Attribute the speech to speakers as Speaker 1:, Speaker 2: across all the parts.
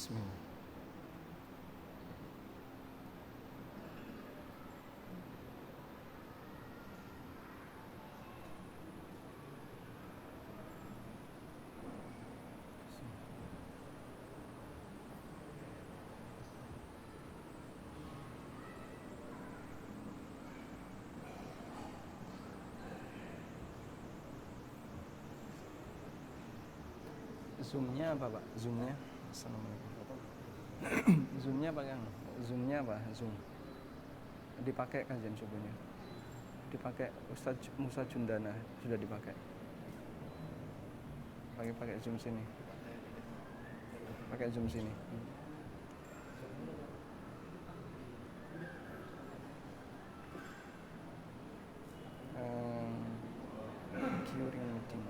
Speaker 1: Bismillah. Zoomnya apa Pak? Zoomnya? Assalamualaikum. Zoomnya pakai apa? Zoomnya apa? Zoom. Dipakai kajian subuhnya. Dipakai Ustadz Musa Jundana sudah dipakai. Pakai zoom sini. Pakai zoom sini. Curing meeting.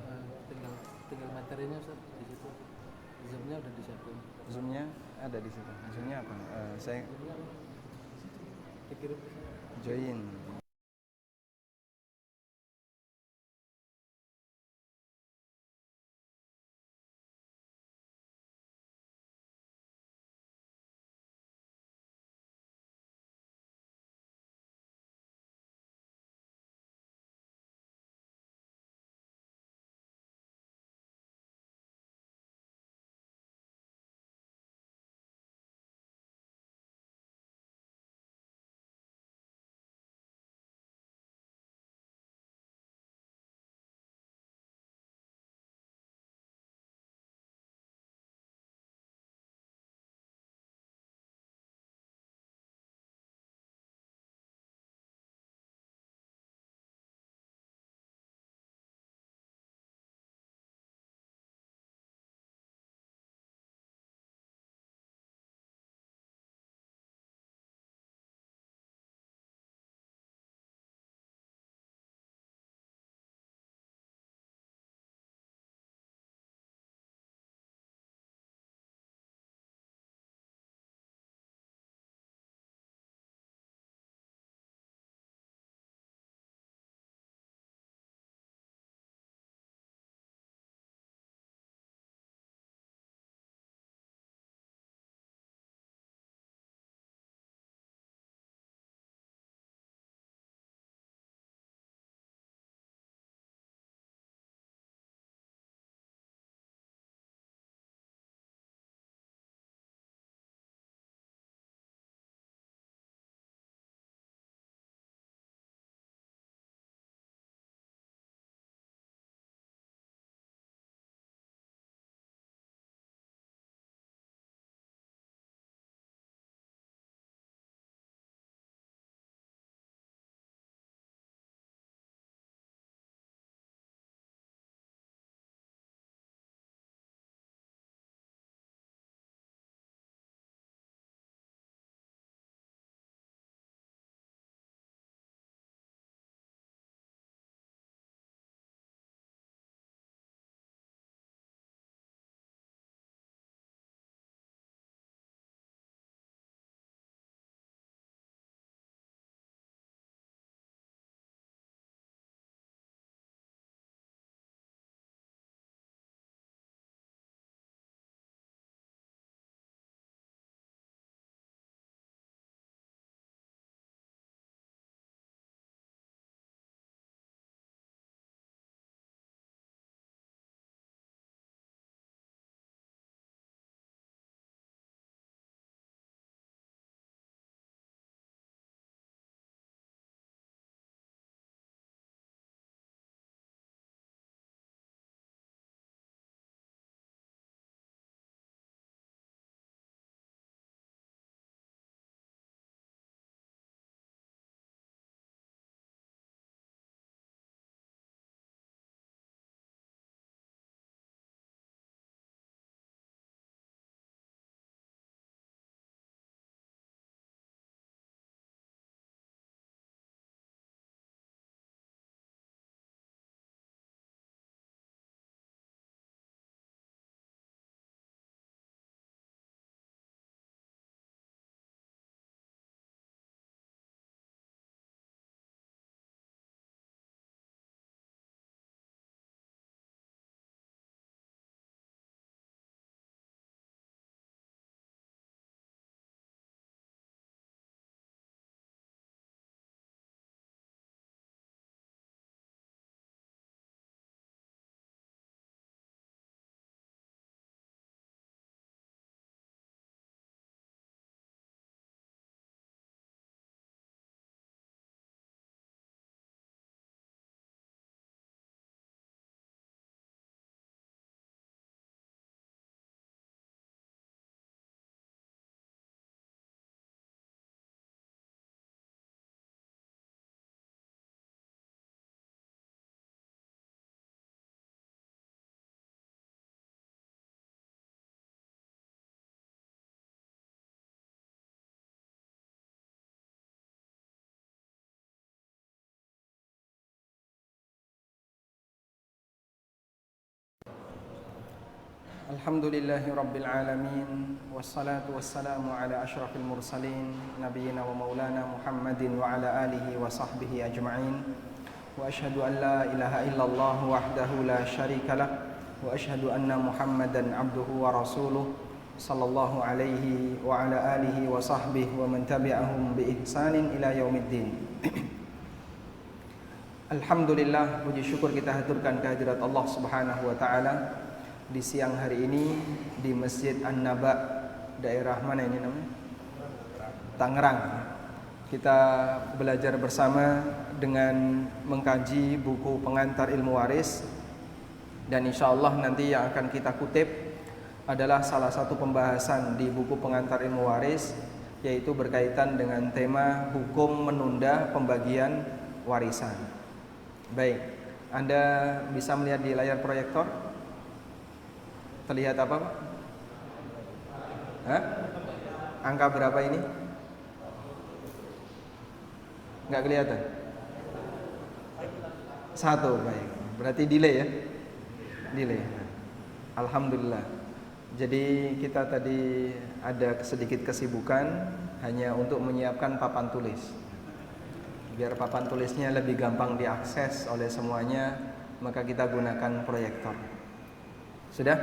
Speaker 2: Tinggal materinya Ustaz di situ. Zoomnya udah disiapin.
Speaker 1: Zoomnya ada di situ. Zoomnya apa? Saya
Speaker 2: Dikirim
Speaker 1: join. Alhamdulillahi Rabbil Alamin. Wassalatu wassalamu ala ashrafil mursalin Nabiyyina wa maulana Muhammadin wa ala alihi wa sahbihi ajma'in. Wa ashhadu an la ilaha illallah wahdahu la syarika lah. Wa ashhadu anna Muhammadan abduhu wa rasuluh sallallahu alaihi wa ala alihi wa sahbihi wa man tabi'ahum bi ihsanin ila yaumiddin. Alhamdulillah, puji syukur kita haturkan kehadirat Allah Subhanahu wa taala di siang hari ini di Masjid An-Naba, daerah mana ini namanya? Tangerang. Kita belajar bersama dengan mengkaji buku pengantar ilmu waris, dan insya Allah nanti yang akan kita kutip adalah salah satu pembahasan di buku pengantar ilmu waris, yaitu berkaitan dengan tema hukum menunda pembagian warisan. Baik, Anda bisa melihat di layar proyektor. Terlihat apa, Pak? Hah? Angka berapa ini? Nggak kelihatan? 1, baik. Berarti delay ya? Delay. Alhamdulillah. Jadi kita tadi ada sedikit kesibukan hanya untuk menyiapkan papan tulis. Biar papan tulisnya lebih gampang diakses oleh semuanya, maka kita gunakan proyektor. Sudah?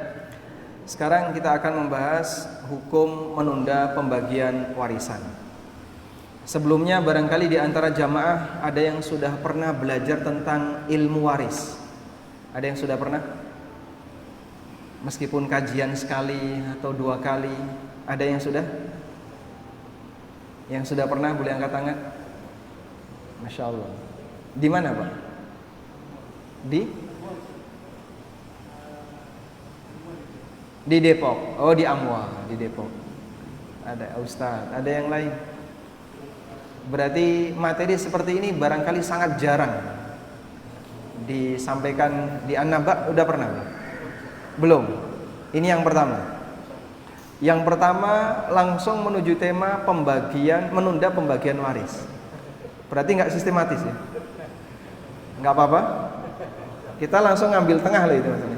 Speaker 1: Sekarang kita akan membahas hukum menunda pembagian warisan. Sebelumnya barangkali di antara jamaah ada yang sudah pernah belajar tentang ilmu waris. Ada yang sudah pernah? Meskipun kajian sekali atau 2 kali, ada yang sudah? Yang sudah pernah boleh angkat tangan? Masya Allah. Di mana, Pak? Di Depok. Oh, di Amwa, di Depok. Ada Ustadz, ada yang lain. Berarti materi seperti ini barangkali sangat jarang disampaikan di An-Naba. Udah pernah? Belum. Ini yang pertama. Yang pertama langsung menuju tema menunda pembagian waris. Berarti nggak sistematis ya? Nggak apa-apa. Kita langsung ngambil tengah loh itu maksudnya.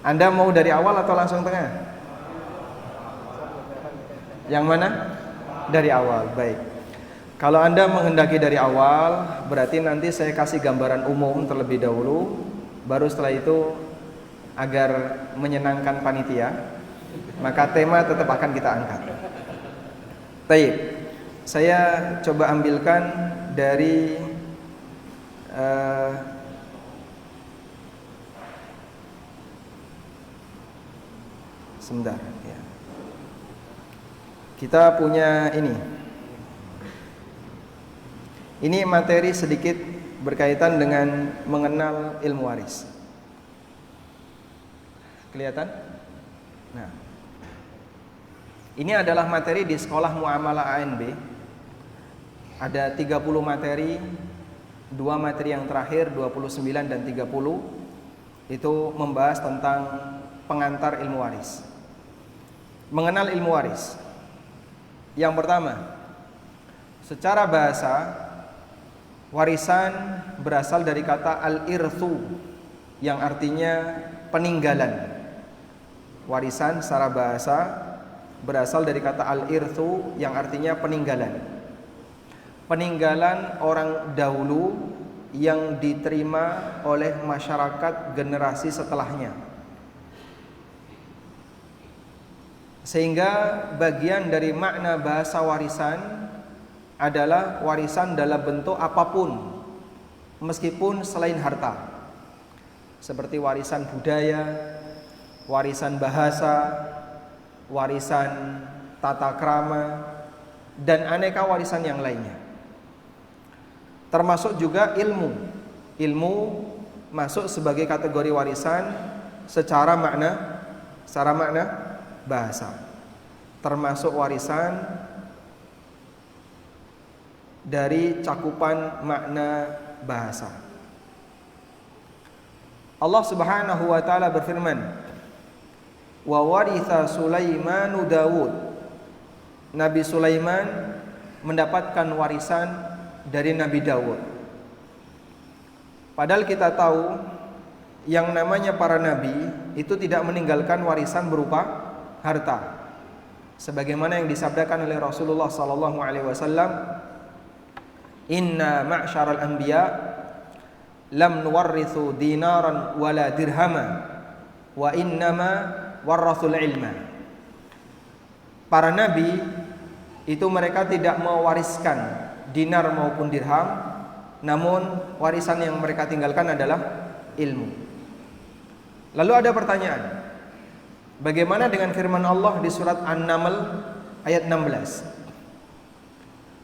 Speaker 1: Anda mau dari awal atau langsung tengah? Yang mana? Dari awal, baik. Kalau Anda menghendaki dari awal, berarti nanti saya kasih gambaran umum terlebih dahulu, baru setelah itu agar menyenangkan panitia, maka tema tetap akan kita angkat. Baik, saya coba ambilkan dari sebentar ya. Kita punya ini materi sedikit berkaitan dengan mengenal ilmu waris. Kelihatan? Nah, ini adalah materi di sekolah Muamalah ANB. Ada 30 materi, 2 materi yang terakhir 29 dan 30 itu membahas tentang pengantar ilmu waris. Mengenal ilmu waris. Yang pertama, secara bahasa warisan berasal dari kata al-irthu yang artinya peninggalan. Warisan secara bahasa berasal dari kata al-irthu yang artinya peninggalan. Peninggalan orang dahulu yang diterima oleh masyarakat generasi setelahnya. Sehingga bagian dari makna bahasa warisan adalah warisan dalam bentuk apapun, meskipun selain harta, seperti warisan budaya, warisan bahasa, warisan tata krama, dan aneka warisan yang lainnya. Termasuk juga ilmu. Ilmu masuk sebagai kategori warisan secara makna bahasa, termasuk warisan dari cakupan makna bahasa. Allah Subhanahu wa taala berfirman, "Wa waritha Sulaimanu Daud." Nabi Sulaiman mendapatkan warisan dari Nabi Daud. Padahal kita tahu
Speaker 3: yang namanya para nabi itu tidak meninggalkan warisan berupa harta. Sebagaimana yang disabdakan oleh Rasulullah sallallahu alaihi wasallam, "Inna ma'syaral anbiya lam nuwarrithu dinaran wala dirhama wa innama warrathul ilma." Para nabi itu mereka tidak mewariskan dinar maupun dirham, namun warisan yang mereka tinggalkan adalah ilmu. Lalu ada pertanyaan, bagaimana dengan firman Allah di surat An-Naml ayat 16?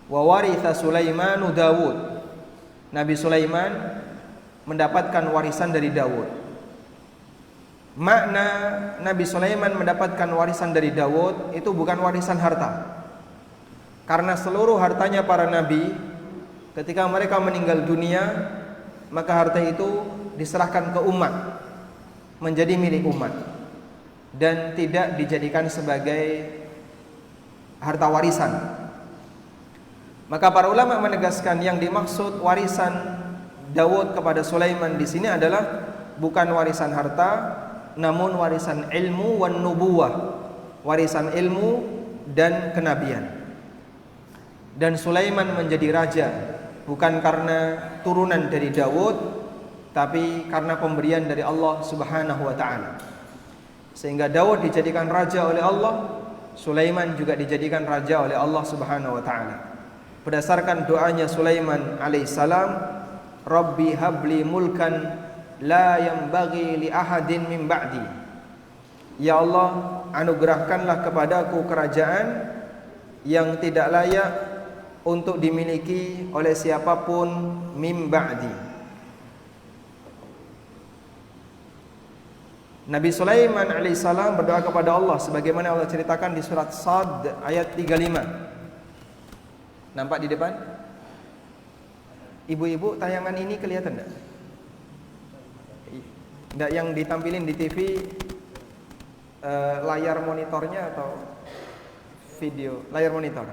Speaker 3: Wa waritha Sulaimanu Dawud. Nabi Sulaiman mendapatkan warisan dari Dawud. Makna Nabi Sulaiman mendapatkan warisan dari Dawud itu bukan warisan harta. Karena seluruh hartanya para nabi ketika mereka meninggal dunia, maka harta itu diserahkan ke umat, menjadi milik umat, dan tidak dijadikan sebagai harta warisan. Maka para ulama menegaskan yang dimaksud warisan Dawud kepada Sulaiman di sini adalah bukan warisan harta, namun warisan ilmu wan nubuwah, warisan ilmu dan kenabian. Dan Sulaiman menjadi raja bukan karena turunan dari Dawud, tapi karena pemberian dari Allah Subhanahu wa taala. Sehingga Dawud dijadikan raja oleh Allah, Sulaiman juga dijadikan raja oleh Allah Subhanahu wa taala. Berdasarkan doanya Sulaiman alaihissalam, Rabbi habli mulkan la yanbaghi li ahadin min ba'di. Ya Allah, anugerahkanlah kepadaku kerajaan yang tidak layak untuk dimiliki oleh siapapun min ba'di. Nabi Sulaiman alaihissalam berdoa kepada Allah sebagaimana Allah ceritakan di surat Sad ayat 35. Nampak di depan? Ibu-ibu, tayangan ini kelihatan enggak? Enggak, yang ditampilin di TV layar monitornya atau video layar monitor?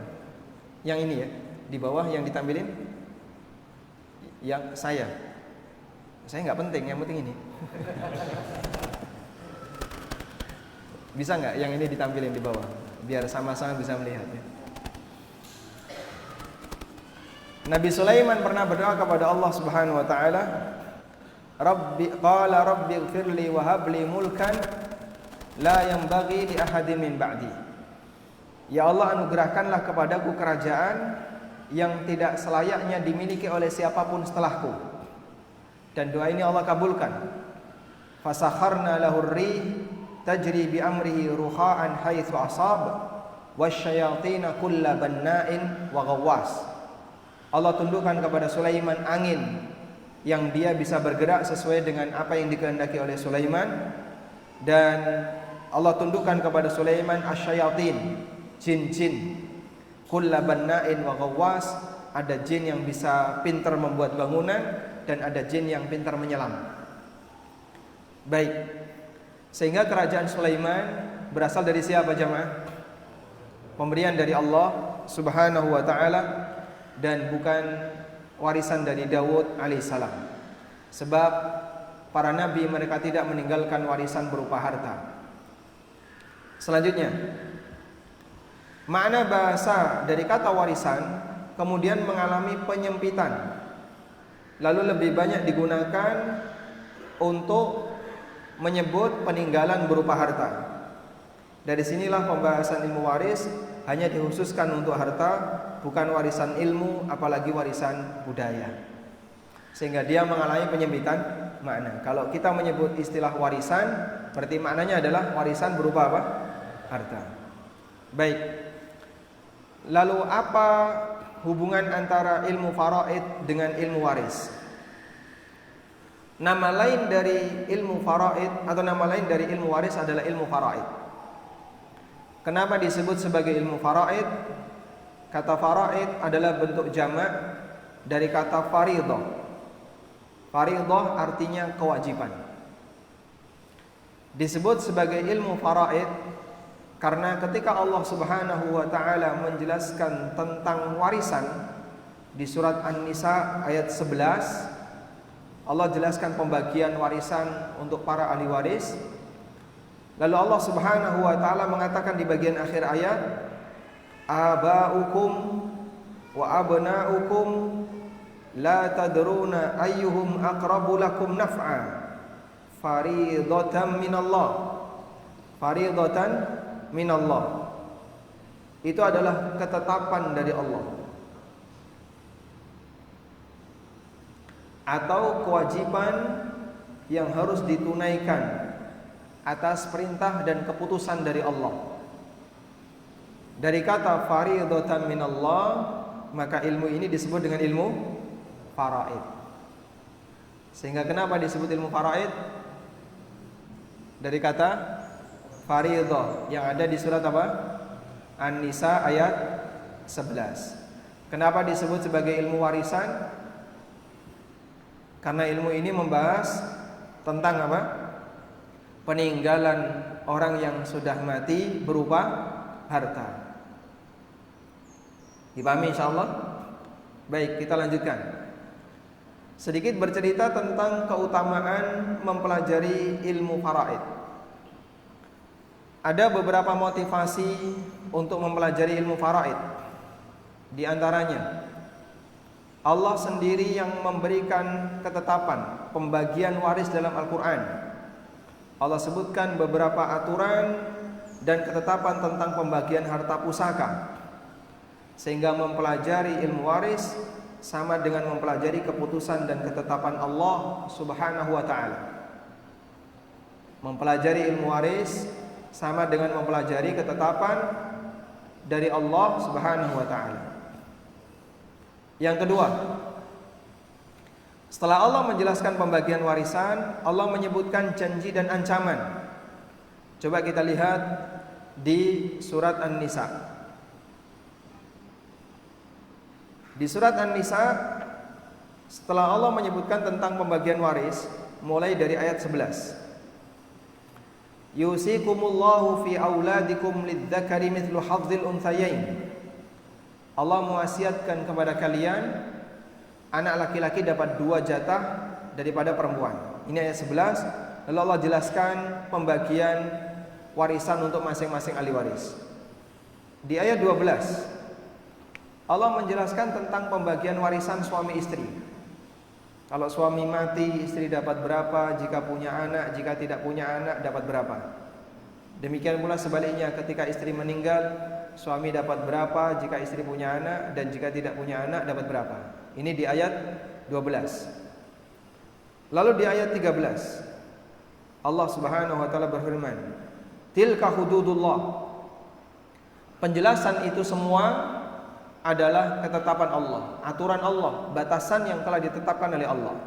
Speaker 3: Yang ini ya, di bawah yang ditampilin yang saya nggak penting, yang penting ini. Bisa nggak yang ini ditampilin di bawah biar sama-sama bisa melihat ya. Nabi Sulaiman pernah berdoa kepada Allah Subhanahu wa taala, Rabbi ighfirli wa habli mulkan la yanbaghi li ahadin min ba'di. Ya Allah, anugerahkanlah kepadaku kerajaan yang tidak selayaknya dimiliki oleh siapapun setelahku. Dan doa ini Allah kabulkan. Fasakharna lahur rih tajri bi amrihi ruha'an haitsu asab wasyayatin kulla banna'in wa ghawwas. Allah tundukkan kepada Sulaiman angin yang dia bisa bergerak sesuai dengan apa yang dikehendaki oleh Sulaiman, dan Allah tundukkan kepada Sulaiman asyayatin, jin-jin, kulla banna'in wa ghawwas, ada jin yang bisa pintar membuat bangunan dan ada jin yang pintar menyelam. Baik, sehingga kerajaan Sulaiman berasal dari siapa jemaah? Pemberian dari Allah Subhanahu wa taala dan bukan warisan dari Dawud alaihissalam. Sebab para nabi mereka tidak meninggalkan warisan berupa harta. Selanjutnya, makna bahasa dari kata warisan kemudian mengalami penyempitan, lalu lebih banyak digunakan untuk menyebut peninggalan berupa harta. Dari sinilah pembahasan ilmu waris hanya dikhususkan untuk harta, bukan warisan ilmu, apalagi warisan budaya. Sehingga dia mengalami penyempitan makna. Kalau kita menyebut istilah warisan, berarti maknanya adalah warisan berupa apa? Harta. Baik. Lalu apa hubungan antara ilmu faraid dengan ilmu waris? Nama lain dari ilmu faraid atau nama lain dari ilmu waris adalah ilmu faraid. Kenapa disebut sebagai ilmu faraid? Kata faraid adalah bentuk jamak dari kata faridah. Faridah artinya kewajiban. Disebut sebagai ilmu faraid karena ketika Allah Subhanahu wa taala menjelaskan tentang warisan di surat An-Nisa ayat 11, Allah jelaskan pembagian warisan untuk para ahli waris. Lalu Allah Subhanahu wa taala mengatakan di bagian akhir ayat, aba'ukum wa abna'ukum la tadruna ayyuhum aqrabu lakum naf'a faridatan minallah. Faridatan minallah. Itu adalah ketetapan dari Allah atau kewajiban yang harus ditunaikan atas perintah dan keputusan dari Allah. Dari kata faridatan minallah, maka ilmu ini disebut dengan ilmu faraid. Sehingga kenapa disebut ilmu faraid? Dari kata faridah yang ada di surat apa? An-Nisa ayat 11. Kenapa disebut sebagai ilmu warisan? Karena ilmu ini membahas tentang apa? Peninggalan orang yang sudah mati berupa harta. Dipahami insyaallah? Baik, kita lanjutkan. Sedikit bercerita tentang keutamaan mempelajari ilmu faraid. Ada beberapa motivasi untuk mempelajari ilmu faraid. Di antaranya, Allah sendiri yang memberikan ketetapan pembagian waris dalam Al-Quran. Allah sebutkan beberapa aturan dan ketetapan tentang pembagian harta pusaka, sehingga mempelajari ilmu waris sama dengan mempelajari keputusan dan ketetapan Allah Subhanahu wa ta'ala. Mempelajari ilmu waris sama dengan mempelajari ketetapan dari Allah Subhanahu wa ta'ala. Yang kedua, setelah Allah menjelaskan pembagian warisan, Allah menyebutkan janji dan ancaman. Coba kita lihat di surat An-Nisa. Di surat An-Nisa, setelah Allah menyebutkan tentang pembagian waris, mulai dari ayat 11. Yusikumullahu fi auladikum lidzakari mithlu hadzil unthayain. Allah mewasiatkan kepada kalian, anak laki-laki dapat 2 jatah daripada perempuan. Ini ayat 11. Lalu Allah jelaskan pembagian warisan untuk masing-masing ahli waris. Di ayat 12, Allah menjelaskan tentang pembagian warisan suami istri. Kalau suami mati, istri dapat berapa? Jika punya anak, jika tidak punya anak, dapat berapa? Demikian pula sebaliknya, ketika istri meninggal, suami dapat berapa jika istri punya anak, dan jika tidak punya anak dapat berapa. Ini di ayat 12. Lalu di ayat 13, Allah Subhanahu wa taala berfirman, tilka hududullah. Penjelasan itu semua adalah ketetapan Allah, aturan Allah, batasan yang telah ditetapkan oleh Allah.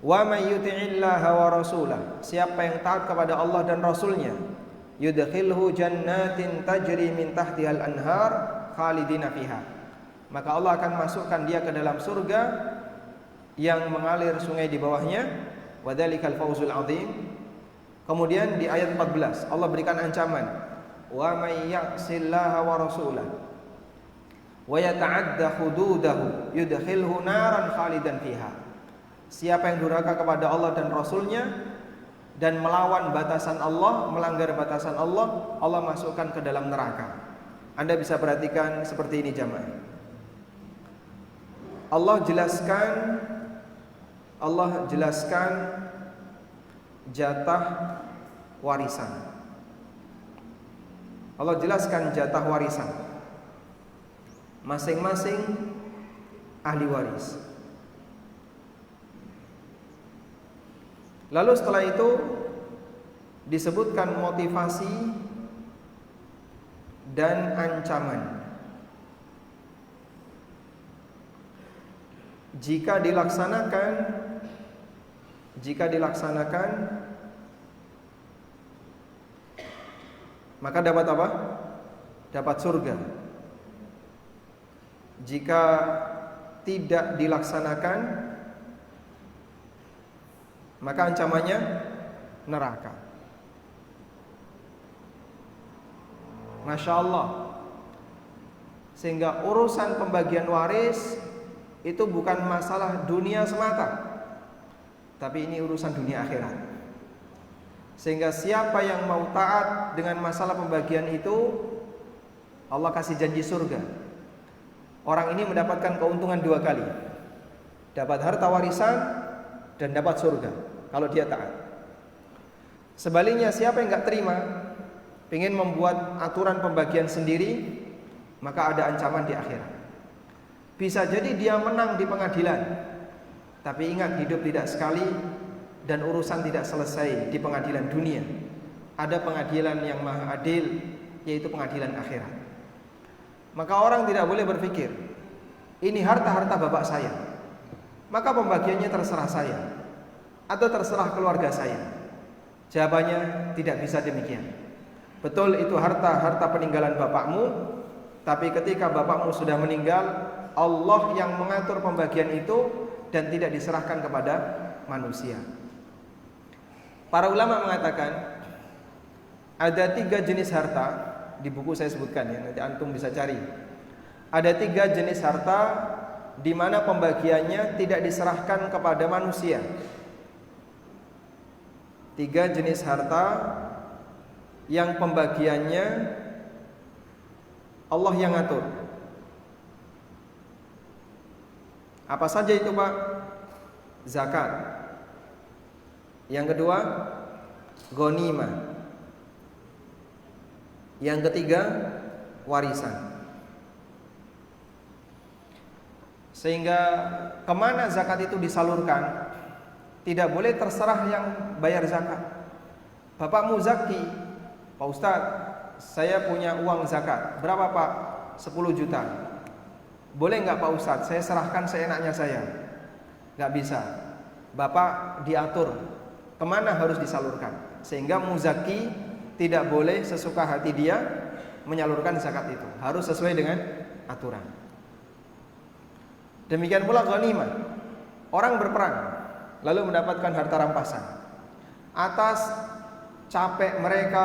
Speaker 3: Wa may yuti'illaha wa rasulah, siapa yang taat kepada Allah dan Rasulnya, yudkhilhu jannatin tajri min tahtihal anhar khalidina fiha, maka Allah akan masukkan dia ke dalam surga yang mengalir sungai di bawahnya. Wa dzalikal fawzul azim. Kemudian di ayat 14 Allah berikan ancaman, wa may ya'sillaha wa rasulah wa yata'adda hududahu yudkhilhu naran khalidan fiha. Siapa yang durhaka kepada Allah dan Rasulnya dan melawan batasan Allah, melanggar batasan Allah, Allah masukkan ke dalam neraka. Anda bisa perhatikan seperti ini jamaah. Allah jelaskan jatah warisan. Allah jelaskan jatah warisan masing-masing ahli waris. Lalu setelah itu disebutkan motivasi dan ancaman. Jika dilaksanakan maka dapat apa? Dapat surga. Jika tidak dilaksanakan maka ancamannya neraka. Masya Allah. Sehingga urusan pembagian waris itu bukan masalah dunia semata, tapi ini urusan dunia akhirat. Sehingga siapa yang mau taat dengan masalah pembagian itu, Allah kasih janji surga. Orang ini mendapatkan keuntungan 2 kali, dapat harta warisan dan dapat surga kalau dia taat. Sebaliknya siapa yang gak terima, ingin membuat aturan pembagian sendiri, maka ada ancaman di akhirat. Bisa jadi dia menang di pengadilan, tapi ingat hidup tidak sekali dan urusan tidak selesai di pengadilan dunia. Ada pengadilan yang maha adil, yaitu pengadilan akhirat. Maka orang tidak boleh berpikir, ini harta-harta bapak saya, maka pembagiannya terserah saya atau terserah keluarga saya. Jawabannya tidak bisa demikian. Betul itu harta-harta peninggalan bapakmu, tapi ketika bapakmu sudah meninggal, Allah yang mengatur pembagian itu dan tidak diserahkan kepada manusia. Para ulama mengatakan ada 3 jenis harta, di buku saya sebutkan ya, nanti antum bisa cari. Ada 3 jenis harta di mana pembagiannya tidak diserahkan kepada manusia. 3 jenis harta yang pembagiannya Allah yang atur. Apa saja itu, Pak? Zakat. Yang kedua, ghanimah. Yang ketiga, warisan. Sehingga kemana zakat itu disalurkan, tidak boleh terserah yang bayar zakat. Bapakmu zaki, Pak Ustadz, saya punya uang zakat. Berapa Pak? 10 juta. Boleh nggak Pak Ustadz, saya serahkan seenaknya saya? Nggak bisa. Bapak diatur kemana harus disalurkan, sehingga muzaki tidak boleh sesuka hati dia menyalurkan zakat itu, harus sesuai dengan aturan. Demikian pula ghanimah. Orang berperang lalu mendapatkan harta rampasan atas capek mereka,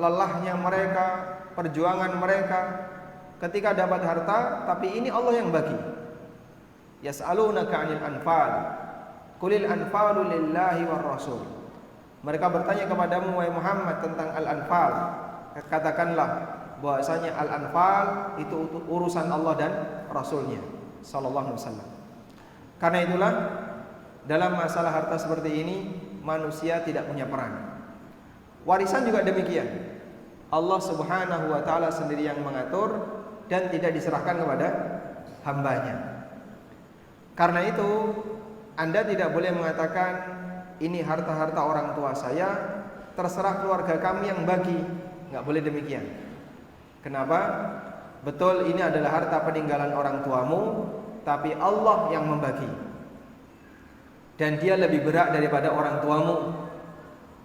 Speaker 3: lelahnya mereka, perjuangan mereka. Ketika dapat harta, tapi ini Allah yang bagi. Yas'alunaka 'anil anfal. Qulil anfalu lillahi war rasul. Mereka bertanya kepadamu wahai Muhammad tentang al-anfal. Katakanlah bahwasanya al-anfal itu urusan Allah dan Rasulnya sallallahu alaihi wasallam. Karena itulah dalam masalah harta seperti ini manusia tidak punya peran. Warisan juga demikian. Allah Subhanahu wa taala sendiri yang mengatur dan tidak diserahkan kepada hambanya. Karena itu Anda tidak boleh mengatakan ini harta-harta orang tua saya, terserah keluarga kami yang bagi. Enggak boleh demikian. Kenapa? Betul ini adalah harta peninggalan orang tuamu, tapi Allah yang membagi. Dan dia lebih berat daripada orang tuamu,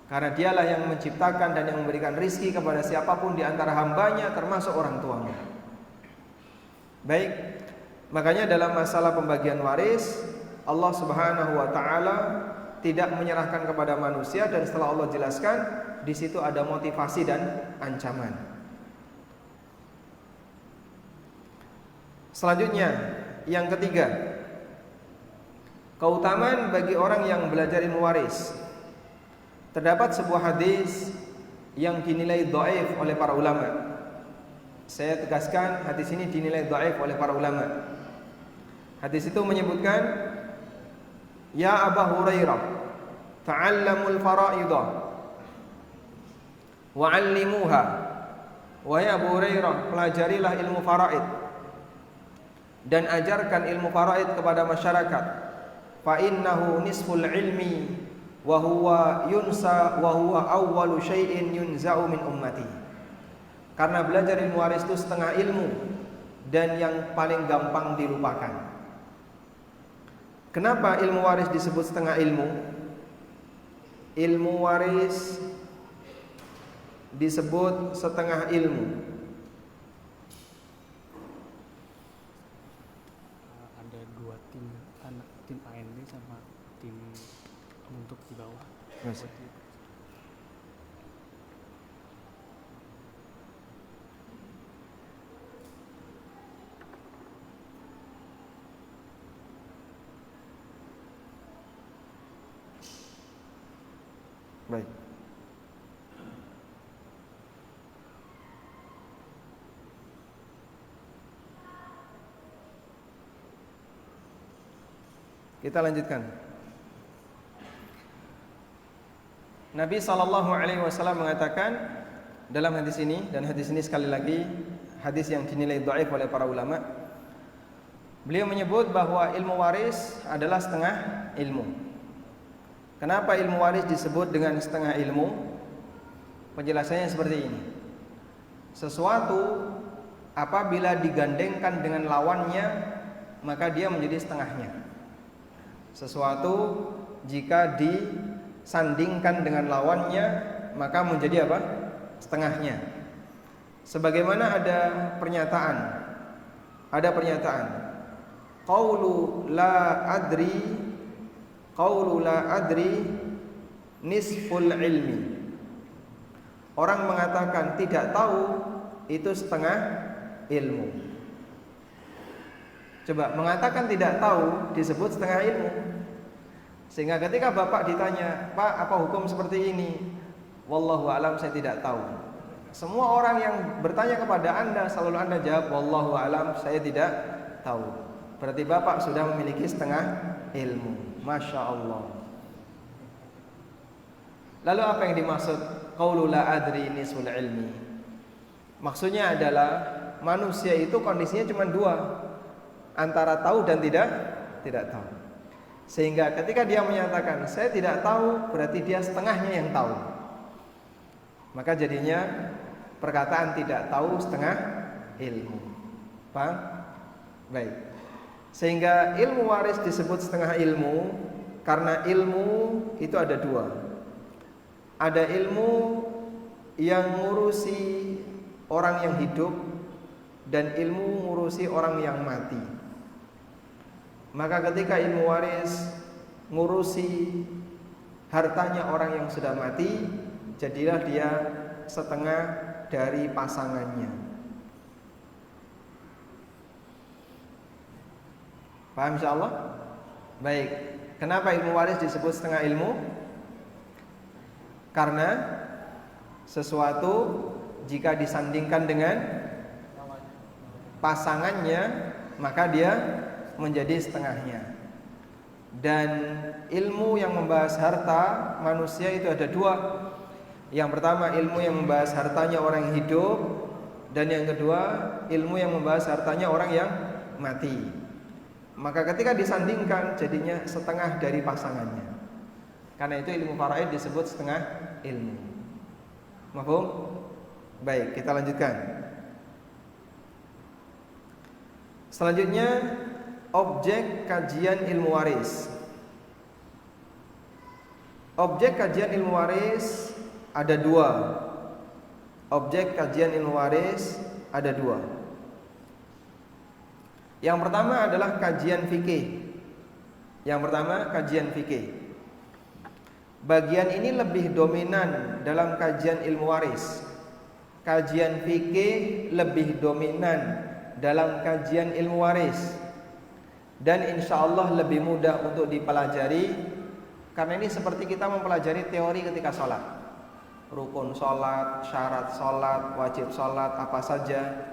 Speaker 3: karena dialah yang menciptakan dan yang memberikan rizki kepada siapapun di antara hambanya, termasuk orang tuamu. Baik, makanya dalam masalah pembagian waris, Allah Subhanahu wa taala tidak menyerahkan kepada manusia, dan setelah Allah jelaskan, di situ ada motivasi dan ancaman. Selanjutnya, yang ketiga, keutamaan bagi orang yang belajar ilmu waris. Terdapat sebuah hadis yang dinilai dhaif oleh para ulama. Saya tegaskan, hadis ini dinilai dhaif oleh para ulama. Hadis itu menyebutkan, ya Abu Hurairah, ta'allamul faraidah wa'allimuha. Wahai Abu Hurairah, pelajarilah ilmu faraid dan ajarkan ilmu faraid kepada masyarakat. Fa innahu nisful ilmi wa huwa yunsa wa huwa awwalu syai'in yunza'u min ummati. Karena belajar ilmu waris itu setengah ilmu dan yang paling gampang dilupakan. Kenapa ilmu waris disebut setengah ilmu? Ilmu waris disebut setengah ilmu.
Speaker 2: Ada 2 tim, tim AND sama tim untuk di bawah.
Speaker 3: Yes. Baik. Kita lanjutkan. Nabi SAW mengatakan dalam hadis ini, dan hadis ini sekali lagi hadis yang dinilai dhaif oleh para ulama. Beliau menyebut bahwa ilmu waris adalah setengah ilmu. Kenapa ilmu waris disebut dengan setengah ilmu? Penjelasannya seperti ini. Sesuatu apabila digandengkan dengan lawannya, maka dia menjadi setengahnya. Sesuatu jika disandingkan dengan lawannya, maka menjadi apa? Setengahnya. Sebagaimana ada pernyataan, qaulu la adri nisful ilmi. Orang mengatakan tidak tahu itu setengah ilmu. Coba, mengatakan tidak tahu disebut setengah ilmu. Sehingga ketika bapak ditanya, "Pak, apa hukum seperti ini?" "Wallahu a'lam, saya tidak tahu." Semua orang yang bertanya kepada Anda selalu Anda jawab, "Wallahu a'lam, saya tidak tahu." Berarti bapak sudah memiliki setengah ilmu. Masya Allah. Lalu apa yang dimaksud qaulu la adri nisful ilmi? Maksudnya adalah manusia itu kondisinya cuma dua, antara tahu dan tidak tahu. Sehingga ketika dia menyatakan saya tidak tahu, berarti dia setengahnya yang tahu. Maka jadinya perkataan tidak tahu setengah ilmu. Paham? Baik. Sehingga ilmu waris disebut setengah ilmu karena ilmu itu ada dua. Ada ilmu yang ngurusi orang yang hidup dan ilmu ngurusi orang yang mati. Maka ketika ilmu waris ngurusi hartanya orang yang sudah mati, jadilah dia setengah dari pasangannya. Paham insyaallah? Baik. Kenapa ilmu waris disebut setengah ilmu? Karena sesuatu jika disandingkan dengan pasangannya, maka dia menjadi setengahnya. Dan ilmu yang membahas harta manusia itu ada dua. Yang pertama ilmu yang membahas hartanya orang yang hidup, dan yang kedua ilmu yang membahas hartanya orang yang mati. Maka ketika disandingkan jadinya setengah dari pasangannya. Karena itu ilmu faraid disebut setengah ilmu. Mafhum? Baik, kita lanjutkan. Selanjutnya objek kajian ilmu waris. Objek kajian ilmu waris ada dua. Objek kajian ilmu waris ada dua. Yang pertama adalah kajian fikih. Bagian ini lebih dominan dalam kajian ilmu waris. Kajian fikih lebih dominan dalam kajian ilmu waris. Dan insya Allah lebih mudah untuk dipelajari, karena ini seperti kita mempelajari teori ketika sholat. Rukun sholat, syarat sholat, wajib sholat, apa saja.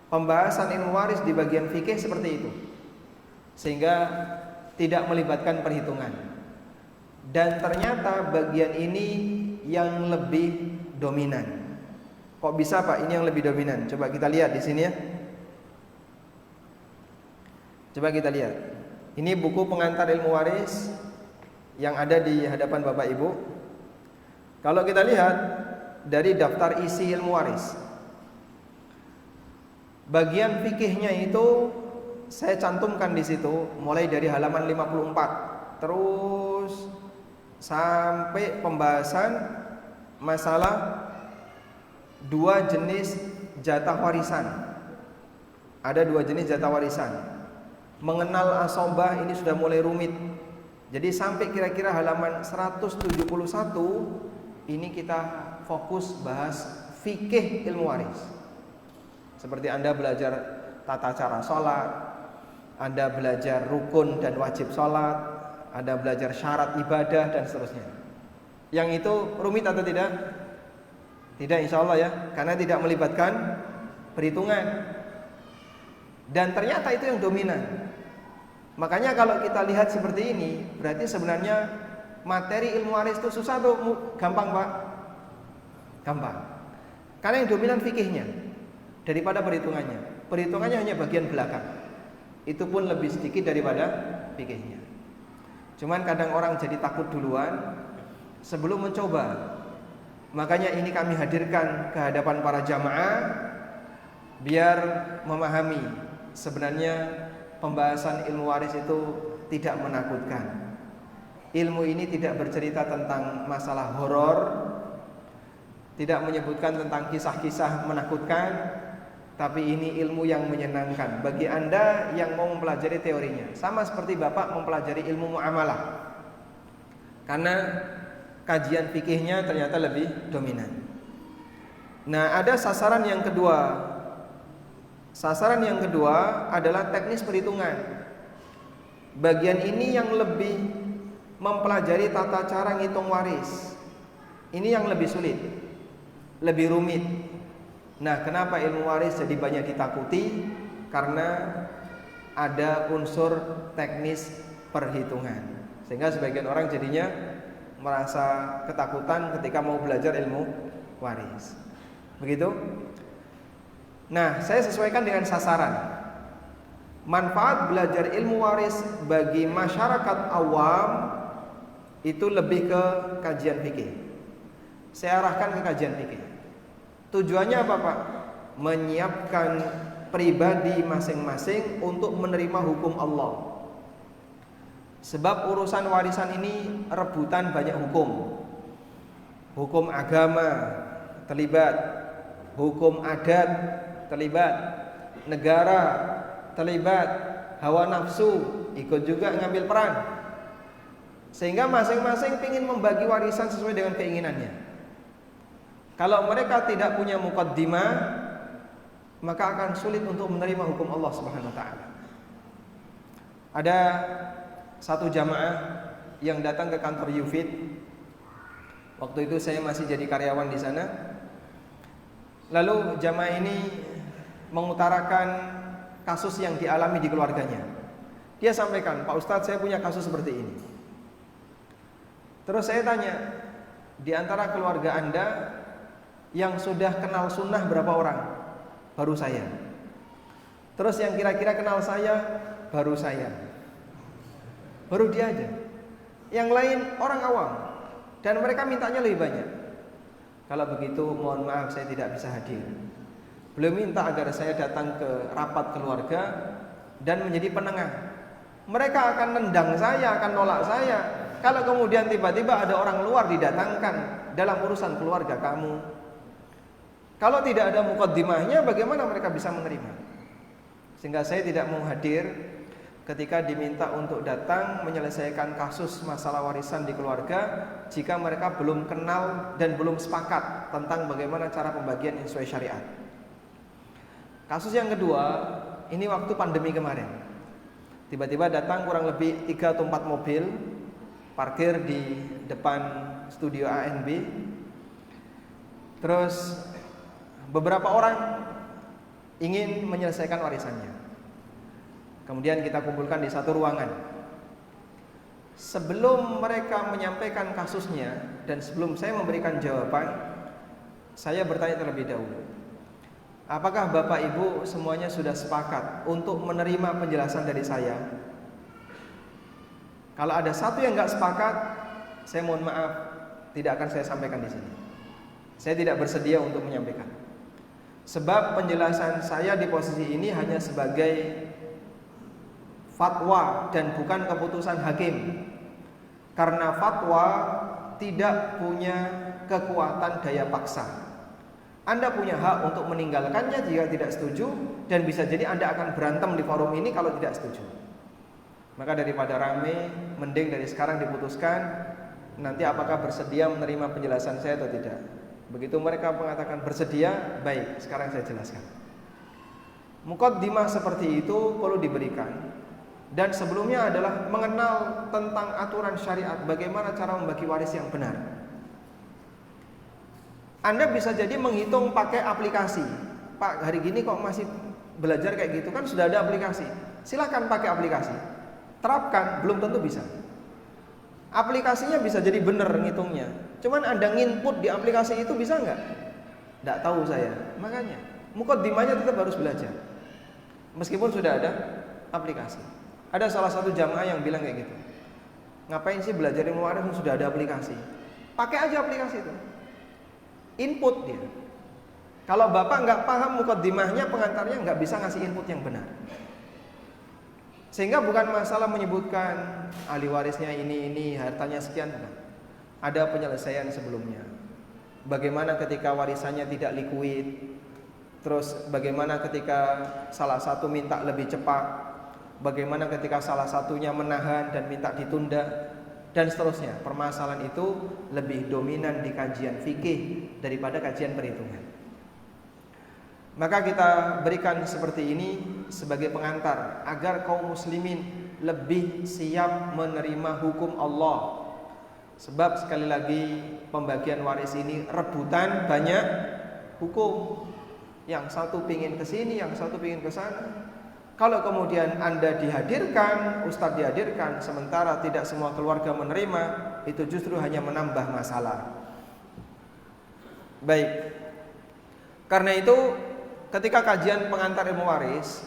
Speaker 3: Pembahasan ilmu waris di bagian fikih seperti itu, sehingga tidak melibatkan perhitungan. Dan ternyata bagian ini yang lebih dominan. Kok bisa Pak ini yang lebih dominan? Coba kita lihat di sini ya. Coba kita lihat. Ini buku pengantar ilmu waris yang ada di hadapan Bapak Ibu. Kalau kita lihat dari daftar isi ilmu waris, bagian fikihnya itu saya cantumkan di situ mulai dari halaman 54 terus sampai pembahasan masalah dua jenis jatah warisan. Ada dua jenis jatah warisan. Mengenal asobah ini sudah mulai rumit. Jadi sampai kira-kira halaman 171 ini kita fokus bahas fikih ilmu waris. Seperti Anda belajar tata cara sholat, Anda belajar rukun dan wajib sholat, Anda belajar syarat ibadah dan seterusnya. Yang itu rumit atau tidak? Tidak, insya Allah ya, karena tidak melibatkan perhitungan. Dan ternyata itu yang dominan. Makanya kalau kita lihat seperti ini, berarti sebenarnya materi ilmu waris itu susah atau gampang, Pak? Gampang. Karena yang dominan fikihnya daripada perhitungannya. Perhitungannya hanya bagian belakang. Itu pun lebih sedikit daripada fikihnya. Cuman kadang orang jadi takut duluan sebelum mencoba. Makanya ini kami hadirkan ke hadapan para jamaah biar memahami sebenarnya pembahasan ilmu waris itu tidak menakutkan. Ilmu ini tidak bercerita tentang masalah horor, tidak menyebutkan tentang kisah-kisah menakutkan, tapi ini ilmu yang menyenangkan bagi Anda yang mau mempelajari teorinya. Sama seperti Bapak mempelajari ilmu muamalah. Karena kajian fikihnya ternyata lebih dominan. Nah, ada sasaran yang kedua. Sasaran yang kedua adalah teknis perhitungan. Bagian ini yang lebih mempelajari tata cara ngitung waris. Ini yang lebih sulit, lebih rumit. Nah, kenapa ilmu waris jadi banyak ditakuti? Karena ada unsur teknis perhitungan. Sehingga sebagian orang jadinya merasa ketakutan ketika mau belajar ilmu waris. Begitu? Nah, saya sesuaikan dengan sasaran. Manfaat belajar ilmu waris bagi masyarakat awam itu lebih ke kajian fikih. Saya arahkan ke kajian fikih. Tujuannya apa, Pak? Menyiapkan pribadi masing-masing untuk menerima hukum Allah. Sebab urusan warisan ini rebutan banyak hukum. Hukum agama terlibat, hukum adat terlibat, negara terlibat, hawa nafsu ikut juga ngambil peran. Sehingga masing-masing ingin membagi warisan sesuai dengan keinginannya. Kalau mereka tidak punya muqaddimah, maka akan sulit untuk menerima hukum Allah Subhanahu wa taala. Ada satu jamaah yang datang ke kantor Yufid. Waktu itu saya masih jadi karyawan di sana. Lalu jamaah ini mengutarakan kasus yang dialami di keluarganya. Dia sampaikan, "Pak Ustadz, saya punya kasus seperti ini." Terus saya tanya, "Di antara keluarga Anda yang sudah kenal sunnah berapa orang?" "Baru saya." "Terus yang kira-kira kenal saya?" "Baru saya." Baru dia aja. Yang lain orang awam. Dan mereka mintanya lebih banyak. "Kalau begitu mohon maaf saya tidak bisa hadir." Beliau minta agar saya datang ke rapat keluarga dan menjadi penengah. Mereka akan nendang saya, akan nolak saya kalau kemudian tiba-tiba ada orang luar didatangkan dalam urusan keluarga kamu. Kalau tidak ada muqaddimahnya, bagaimana mereka bisa menerima? Sehingga saya tidak mau hadir ketika diminta untuk datang menyelesaikan kasus masalah warisan di keluarga jika mereka belum kenal dan belum sepakat tentang bagaimana cara pembagian sesuai syariat. Kasus yang kedua, ini waktu pandemi kemarin. Tiba-tiba datang kurang lebih 3 atau 4 mobil parkir di depan studio ANB. Terus beberapa orang ingin menyelesaikan warisannya. Kemudian kita kumpulkan di satu ruangan. Sebelum mereka menyampaikan kasusnya dan sebelum saya memberikan jawaban, saya bertanya terlebih dahulu, apakah Bapak Ibu semuanya sudah sepakat untuk menerima penjelasan dari saya? Kalau ada satu yang nggak sepakat, saya mohon maaf, tidak akan saya sampaikan di sini. Saya tidak bersedia untuk menyampaikan. Sebab penjelasan saya di posisi ini hanya sebagai fatwa dan bukan keputusan hakim. Karena fatwa tidak punya kekuatan daya paksa. Anda punya hak untuk meninggalkannya jika tidak setuju, dan bisa jadi Anda akan berantem di forum ini kalau tidak setuju. Maka daripada rame, mending dari sekarang diputuskan nanti apakah bersedia menerima penjelasan saya atau tidak. Begitu mereka mengatakan bersedia, baik, sekarang saya jelaskan. Muqaddimah seperti itu perlu diberikan. Dan sebelumnya adalah mengenal tentang aturan syariat, bagaimana cara membagi waris yang benar. Anda bisa jadi menghitung pakai aplikasi. Pak, hari gini kok masih belajar kayak gitu, kan sudah ada aplikasi. Silahkan pakai aplikasi, terapkan, belum tentu bisa. Aplikasinya bisa jadi benar ngitungnya, cuman Anda nginput di aplikasi itu bisa nggak? Nggak tahu saya. Makanya mukaddimahnya tetap harus belajar, meskipun sudah ada aplikasi. Ada salah satu jamaah yang bilang kayak gitu, ngapain sih belajar ilmu waris sudah ada aplikasi? Pakai aja aplikasi itu, input dia. Kalau bapak nggak paham mukaddimahnya, pengantarnya nggak bisa ngasih input yang benar. Sehingga bukan masalah menyebutkan ahli warisnya ini, hartanya sekian, bukan. Ada penyelesaian sebelumnya. Bagaimana ketika warisannya tidak liquid, terus bagaimana ketika salah satu minta lebih cepat, bagaimana ketika salah satunya menahan dan minta ditunda, dan seterusnya. Permasalahan itu lebih dominan di kajian fikih daripada kajian perhitungan. Maka kita berikan seperti ini sebagai pengantar agar kaum muslimin lebih siap menerima hukum Allah. Sebab sekali lagi pembagian waris ini rebutan banyak hukum. Yang satu pingin ke sini, yang satu pingin ke sana. Kalau kemudian Anda dihadirkan, ustadz dihadirkan, sementara tidak semua keluarga menerima, itu justru hanya menambah masalah. Baik. Karena itu ketika kajian pengantar ilmu waris,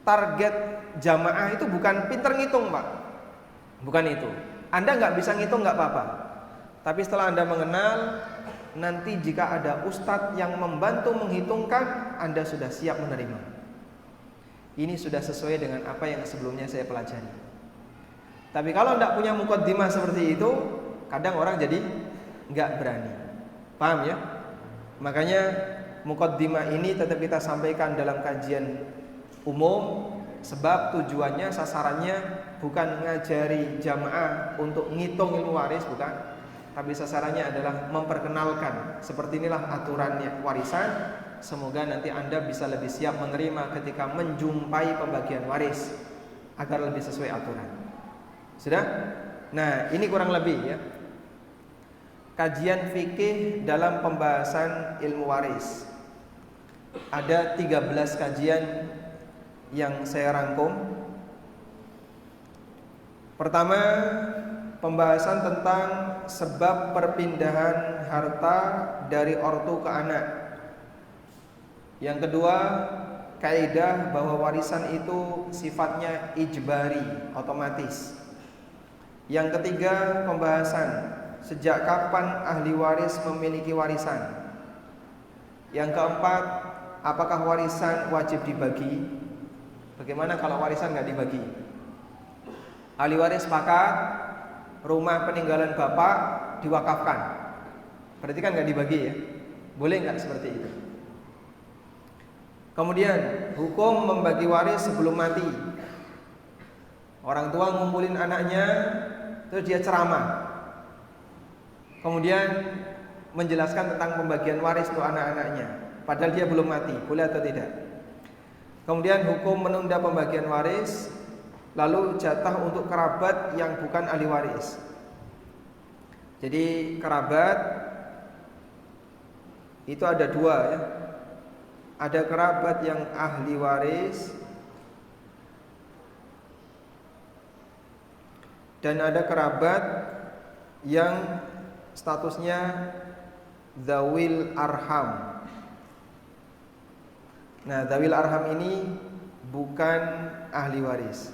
Speaker 3: target jamaah itu bukan pinter ngitung, Pak. Bukan itu. Anda nggak bisa ngitung nggak apa-apa. Tapi setelah Anda mengenal, nanti jika ada ustadz yang membantu menghitungkan, Anda sudah siap menerima. Ini sudah sesuai dengan apa yang sebelumnya saya pelajari. Tapi kalau tidak punya mukaddimah seperti itu, kadang orang jadi nggak berani. Paham ya? Makanya mukaddimah ini tetap kita sampaikan dalam kajian umum, sebab tujuannya, sasarannya bukan ngajari jamaah untuk ngitung ilmu waris, bukan. Tapi sasarannya adalah memperkenalkan seperti inilah aturannya warisan. Semoga nanti Anda bisa lebih siap menerima ketika menjumpai pembagian waris, agar lebih sesuai aturan. Sudah? Nah, ini kurang lebih ya kajian fikih dalam pembahasan ilmu waris. Ada 13 kajian yang saya rangkum. Pertama, pembahasan tentang sebab perpindahan harta dari ortu ke anak. Yang kedua, kaidah bahwa warisan itu sifatnya ijbari, otomatis. Yang ketiga, pembahasan sejak kapan ahli waris memiliki warisan. Yang keempat, apakah warisan wajib dibagi? Bagaimana kalau warisan nggak dibagi? Ahli waris sepakat rumah peninggalan bapak diwakafkan, berarti kan nggak dibagi ya? Boleh nggak seperti itu? Kemudian hukum membagi waris sebelum mati. Orang tua ngumpulin anaknya, terus dia ceramah, kemudian menjelaskan tentang pembagian waris untuk anak-anaknya, padahal dia belum mati, boleh atau tidak? Kemudian hukum menunda pembagian waris, lalu jatah untuk kerabat yang bukan ahli waris. Jadi kerabat itu ada dua ya. Ada kerabat yang ahli waris dan ada kerabat yang statusnya dzawil arham. Nah, dzawil arham ini bukan ahli waris.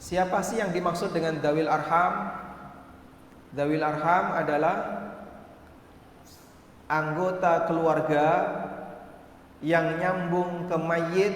Speaker 3: Siapa sih yang dimaksud dengan dzawil arham? Dzawil arham adalah anggota keluarga yang nyambung ke mayit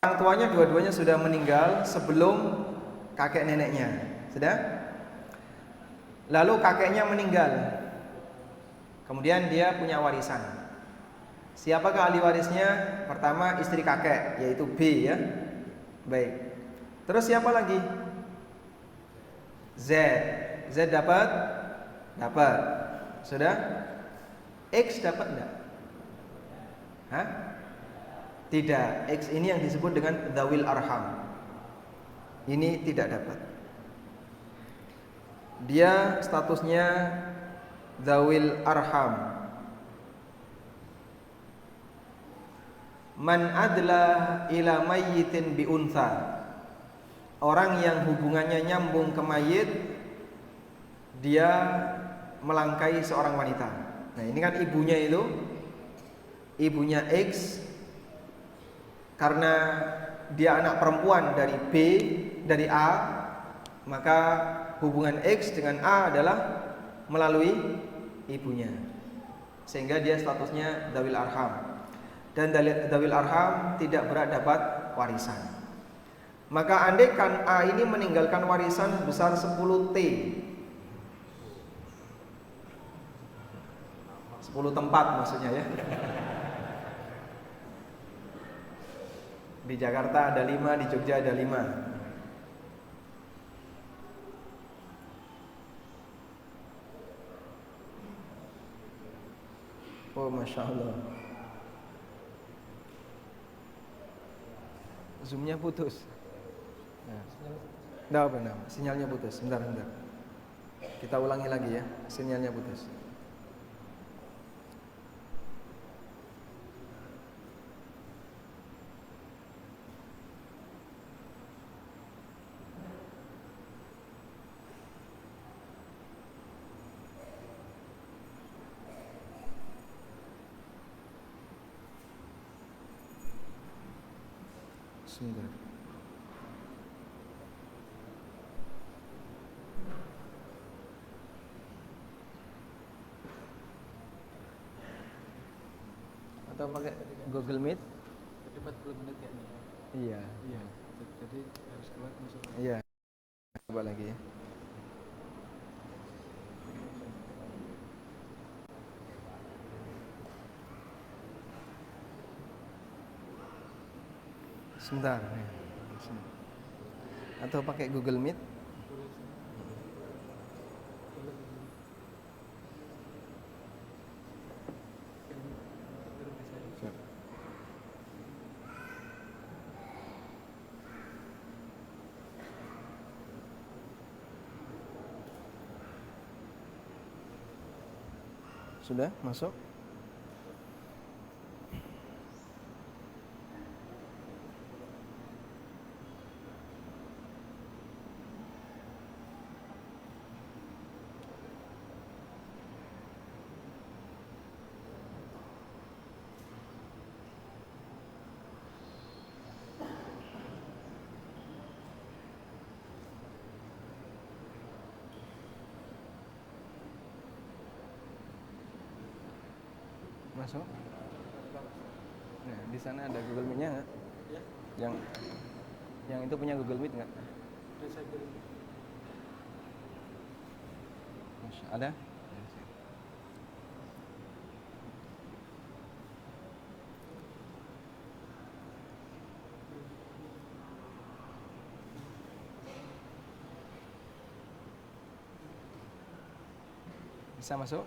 Speaker 3: orang tuanya dua-duanya sudah meninggal sebelum kakek neneknya. Sudah? Lalu kakeknya meninggal. Kemudian dia punya warisan. Siapakah ahli warisnya? Pertama istri kakek, yaitu B ya. Baik. Terus siapa lagi? Z. Z dapat? Dapat. Sudah? X dapat enggak? Hah? Tidak. X ini yang disebut dengan dzawil arham. Ini tidak dapat. Dia statusnya dzawil arham. Man adla ila mayyitin bi untha. Orang yang hubungannya nyambung ke mayit, dia melangkai seorang wanita. Nah, ini kan ibunya itu, ibunya X, karena dia anak perempuan dari B, dari A, maka hubungan X dengan A adalah melalui ibunya, sehingga dia statusnya dzawil arham. Dan dzawil arham tidak berhak dapat warisan. Maka andaikan A ini meninggalkan warisan besar 10 T, 10 tempat maksudnya ya. Di Jakarta ada 5, di Jogja ada 5. Oh, Masya Allah. Zoomnya putus. Nah, apa nama? Sinyalnya putus. Bentar. Kita ulangi lagi ya. Sinyalnya putus. Sebentar. Atau pakai Google Meet?
Speaker 2: Jadi 40 menit kayaknya.
Speaker 1: Iya.
Speaker 2: Iya. Jadi harus keluar masuk.
Speaker 1: Iya. Coba lagi ya. Sebentar. Atau pakai Google Meet? Sudah masuk? Masuk? Nah, di sana ada Google Meet-nya nggak?
Speaker 2: Ya.
Speaker 1: Yang itu punya Google Meet nggak? Ada? Bisa masuk?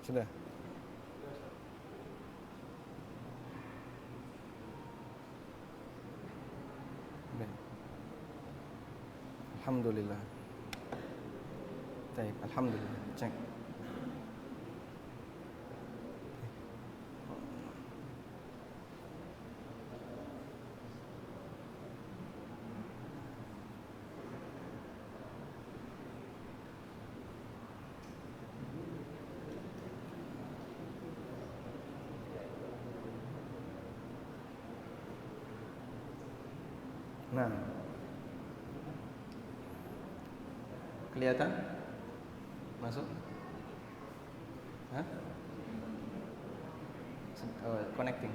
Speaker 1: Sudah. Baik. Alhamdulillah. Baik, alhamdulillah. Cek. Nah, kelihatan? Masuk? Hah? Hah? Oh, connecting.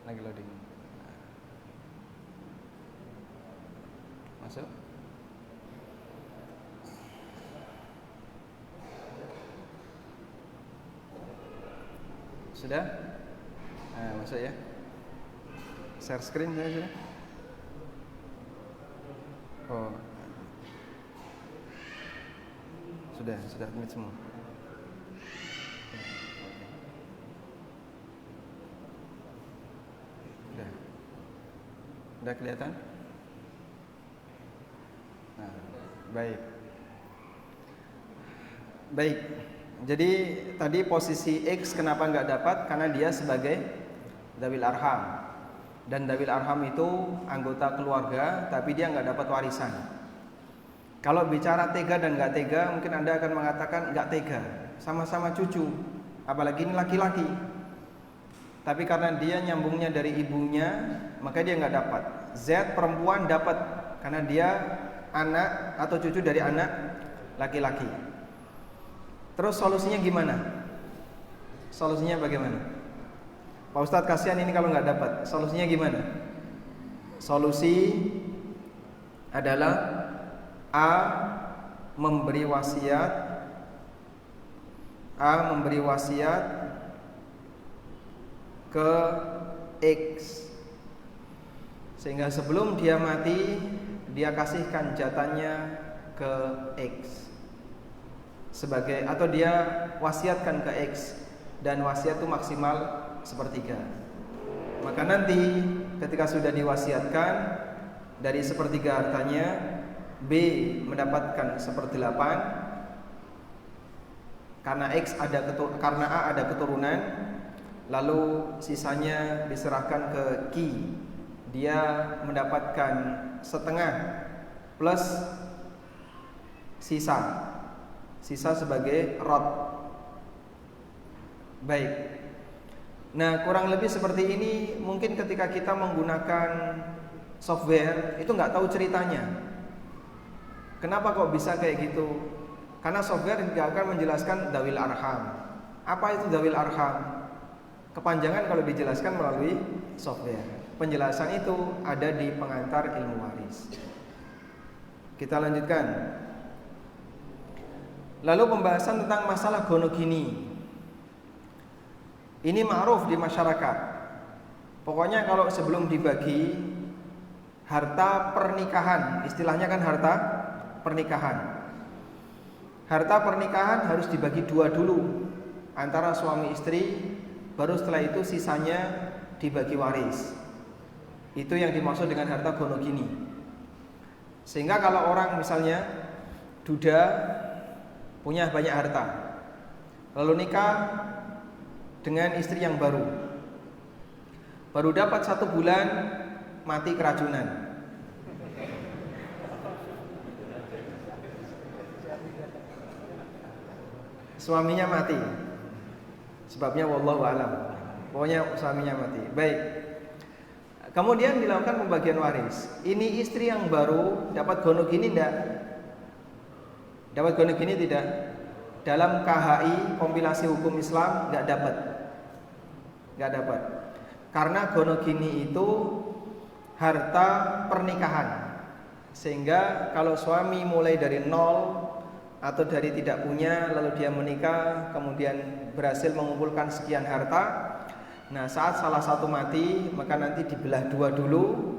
Speaker 1: Lagi loading. Masuk. Sudah? Nah, masuk ya. Share screen sudah. Oh. Sudah admit semua. Udah kelihatan? Nah, baik. Jadi tadi posisi X kenapa nggak dapat? Karena dia sebagai Dzawil Arham. Dan Dzawil Arham itu anggota keluarga, tapi dia nggak dapat warisan. Kalau bicara tega dan nggak tega, mungkin Anda akan mengatakan nggak tega, sama-sama cucu, apalagi ini laki-laki. Tapi karena dia nyambungnya dari ibunya, maka dia nggak dapat. Z perempuan dapat karena dia anak atau cucu dari anak laki-laki. Terus solusinya gimana? Solusinya bagaimana? Pak Ustadz kasihan ini kalau nggak dapat. Solusinya gimana? Solusi adalah A memberi wasiat ke X, sehingga sebelum dia mati dia kasihkan jatahnya ke X sebagai, atau dia wasiatkan ke X, dan wasiat itu maksimal 1/3. Maka nanti ketika sudah diwasiatkan, dari 1/3 hartanya B mendapatkan 1/8 karena karena A ada keturunan. Lalu sisanya diserahkan ke Q. Dia mendapatkan 1/2 plus sisa sebagai rot. Baik. Nah, kurang lebih seperti ini. Mungkin ketika kita menggunakan software itu nggak tahu ceritanya. Kenapa kok bisa kayak gitu? Karena software tidak akan menjelaskan Dzawil Arham. Apa itu Dzawil Arham? Kepanjangan kalau dijelaskan melalui software. Penjelasan itu ada di pengantar ilmu waris. Kita lanjutkan. Lalu pembahasan tentang masalah gonogini. Ini ma'ruf di masyarakat. Pokoknya kalau sebelum dibagi harta pernikahan, istilahnya kan harta pernikahan. Harta pernikahan harus dibagi 2 dulu antara suami istri. Baru setelah itu sisanya dibagi waris. Itu yang dimaksud dengan harta gonogini. Sehingga kalau orang misalnya duda punya banyak harta, lalu nikah dengan istri yang baru dapat 1 bulan mati keracunan. Suaminya mati. Sebabnya wallahu alam. Pokoknya suaminya mati. Baik. Kemudian dilakukan pembagian waris. Ini istri yang baru dapat gonogini tidak? Dapat gonogini tidak? Dalam KHI kompilasi hukum Islam enggak dapat. Enggak dapat. Karena gonogini itu harta pernikahan. Sehingga kalau suami mulai dari 0 atau dari tidak punya, lalu dia menikah, kemudian berhasil mengumpulkan sekian harta. Nah, saat salah satu mati, maka nanti dibelah 2 dulu,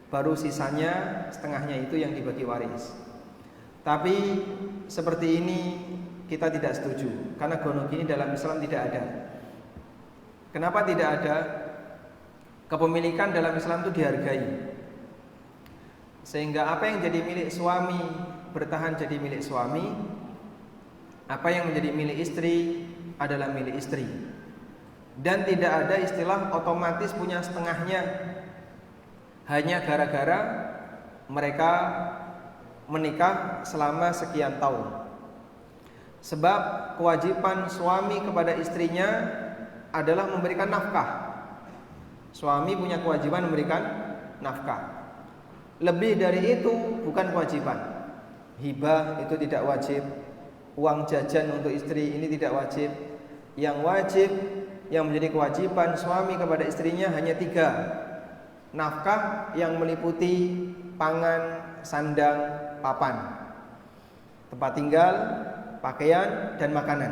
Speaker 1: baru sisanya setengahnya itu yang dibagi waris. Tapi seperti ini kita tidak setuju, karena gonogini dalam Islam tidak ada. Kenapa tidak ada? Kepemilikan dalam Islam itu dihargai, sehingga apa yang jadi milik suami bertahan jadi milik suami, apa yang menjadi milik istri adalah milik istri. Dan tidak ada istilah otomatis punya setengahnya hanya gara-gara mereka menikah selama sekian tahun. Sebab kewajiban suami kepada istrinya adalah memberikan nafkah. Suami punya kewajiban memberikan nafkah. Lebih dari itu bukan kewajiban. Hibah itu tidak wajib,
Speaker 3: uang jajan untuk istri, ini tidak wajib. Yang wajib, yang menjadi kewajiban suami kepada istrinya hanya 3. Nafkah yang meliputi pangan, sandang, papan, tempat tinggal, pakaian, dan makanan.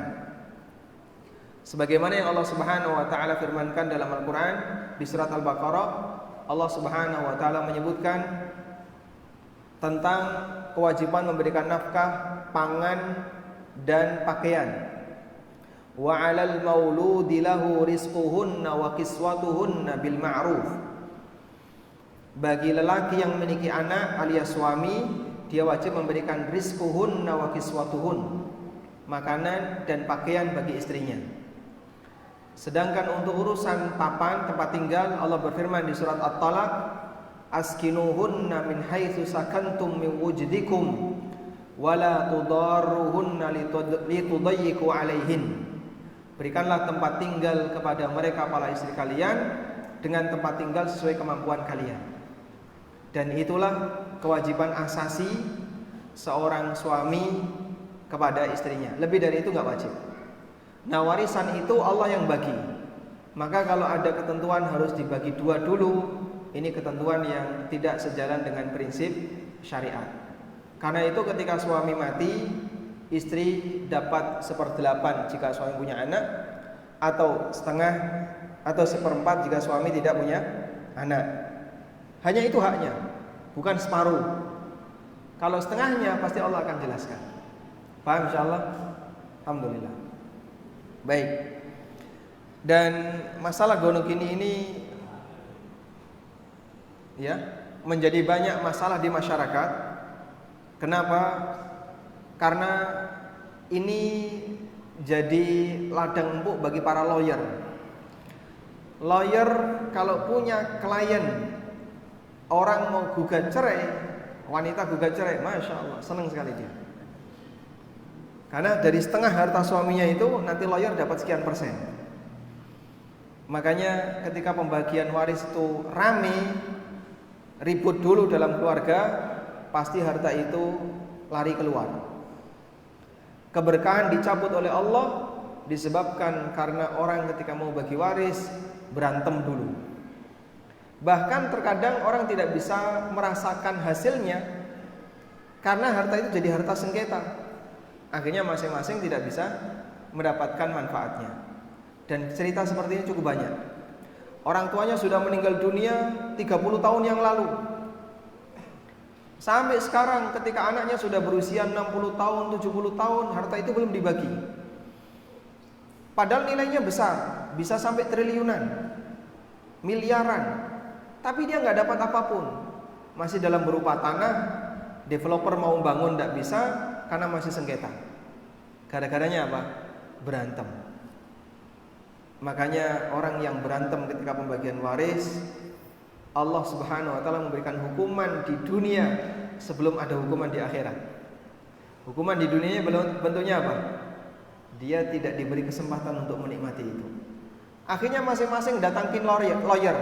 Speaker 3: Sebagaimana yang Allah Subhanahu wa taala firmankan dalam Al-Qur'an di surat Al-Baqarah, Allah Subhanahu wa taala menyebutkan tentang kewajiban memberikan nafkah, pangan, dan pakaian. Wa 'alal mauludi lahu rizquhunna wa kiswatuhunna bil ma'ruf. Bagi lelaki yang memiliki anak alias suami, dia wajib memberikan rizquhunna wa kiswatuhun, makanan dan pakaian bagi istrinya. Sedangkan untuk urusan papan, tempat tinggal, Allah berfirman di surat At-Talaq, askinuhunna min haitsu sakantum min wujdikum wala tudarruhunna litudayyiqu alaihin. Berikanlah tempat tinggal kepada mereka para istri kalian dengan tempat tinggal sesuai kemampuan kalian. Dan itulah kewajiban asasi seorang suami kepada istrinya. Lebih dari itu enggak wajib. Nah, warisan itu Allah yang bagi. Maka kalau ada ketentuan harus dibagi 2 dulu, ini ketentuan yang tidak sejalan dengan prinsip syariat. Karena itu ketika suami mati, istri dapat 1/8 jika suami punya anak, atau setengah atau 1/4 jika suami tidak punya anak. Hanya itu haknya, bukan separuh. Kalau setengahnya pasti Allah akan jelaskan. Paham insyaallah? Alhamdulillah. Baik. Dan masalah gonogini ini ya menjadi banyak masalah di masyarakat. Kenapa? Karena ini jadi ladang empuk bagi para lawyer. Lawyer kalau punya klien, orang mau gugat cerai, wanita gugat cerai, Masya Allah, senang sekali dia. Karena dari setengah harta suaminya itu nanti lawyer dapat sekian persen. Makanya ketika pembagian waris itu rame, ribut dulu dalam keluarga, pasti harta itu lari keluar. Keberkahan dicabut oleh Allah disebabkan karena orang ketika mau bagi waris berantem dulu. Bahkan terkadang orang tidak bisa merasakan hasilnya karena harta itu jadi harta sengketa. Akhirnya masing-masing tidak bisa mendapatkan manfaatnya. Dan cerita seperti ini cukup banyak. Orang tuanya sudah meninggal dunia 30 tahun yang lalu. Sampai sekarang ketika anaknya sudah berusia 60 tahun, 70 tahun, harta itu belum dibagi. Padahal nilainya besar, bisa sampai triliunan, miliaran. Tapi dia nggak dapat apapun. Masih dalam berupa tanah, developer mau bangun nggak bisa karena masih sengketa. Gara-garanya apa? Berantem. Makanya orang yang berantem ketika pembagian waris, Allah Subhanahu wa taala memberikan hukuman di dunia sebelum ada hukuman di akhirat. Hukuman di dunia bentuknya apa? Dia tidak diberi kesempatan untuk menikmati itu. Akhirnya masing-masing datangin lawyer.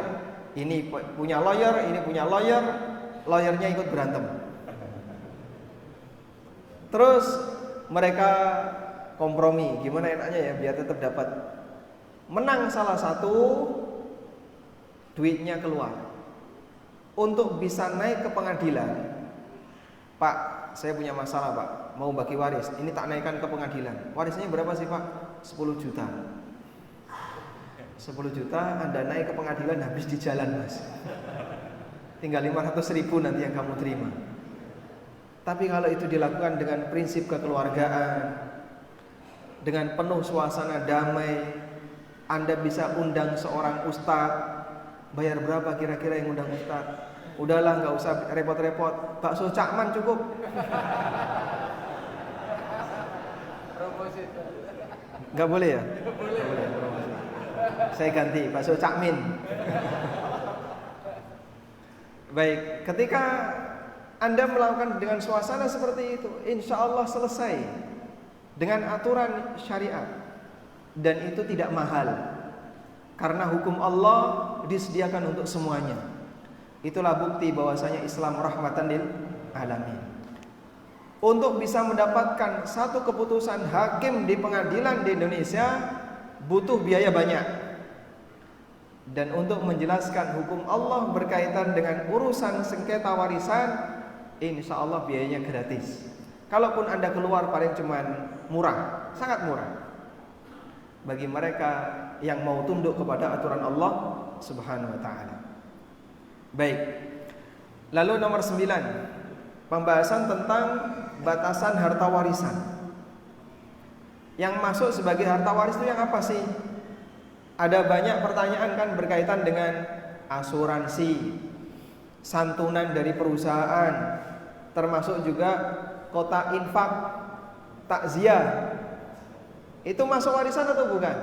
Speaker 3: Ini punya lawyer, ini punya lawyer, lawyernya ikut berantem. Terus mereka kompromi, gimana enaknya ya biar tetap dapat. Menang salah satu, duitnya keluar. Untuk bisa naik ke pengadilan, Pak, saya punya masalah Pak, mau bagi waris, ini tak naikkan ke pengadilan. Warisnya berapa sih Pak? 10 juta. 10 juta Anda naik ke pengadilan habis di jalan Mas. Tinggal 500.000 nanti yang kamu terima. Tapi kalau itu dilakukan dengan prinsip kekeluargaan, dengan penuh suasana damai, Anda bisa undang seorang ustadz. Bayar berapa kira-kira yang undang ustadz? Udahlah nggak usah repot-repot, bakso Cakman cukup. Nggak boleh ya? Boleh. Saya ganti bakso Cakmin. Baik, ketika Anda melakukan dengan suasana seperti itu, insya Allah selesai dengan aturan syariat, dan itu tidak mahal karena hukum Allah disediakan untuk semuanya. Itulah bukti bahwasanya Islam rahmatan lil alamin. untuk bisa mendapatkan satu keputusan hakim di pengadilan di Indonesia butuh biaya banyak. Dan untuk menjelaskan hukum Allah berkaitan dengan urusan sengketa warisan, insya Allah biayanya gratis. Kalaupun Anda keluar paling cuman murah, sangat murah bagi mereka yang mau tunduk kepada aturan Allah Subhanahu wa taala. Baik. Lalu nomor 9, pembahasan tentang batasan harta warisan. Yang masuk sebagai harta waris itu yang apa sih? Ada banyak pertanyaan kan berkaitan dengan asuransi, santunan dari perusahaan, termasuk juga kota infak, takziah. Itu masuk warisan atau bukan?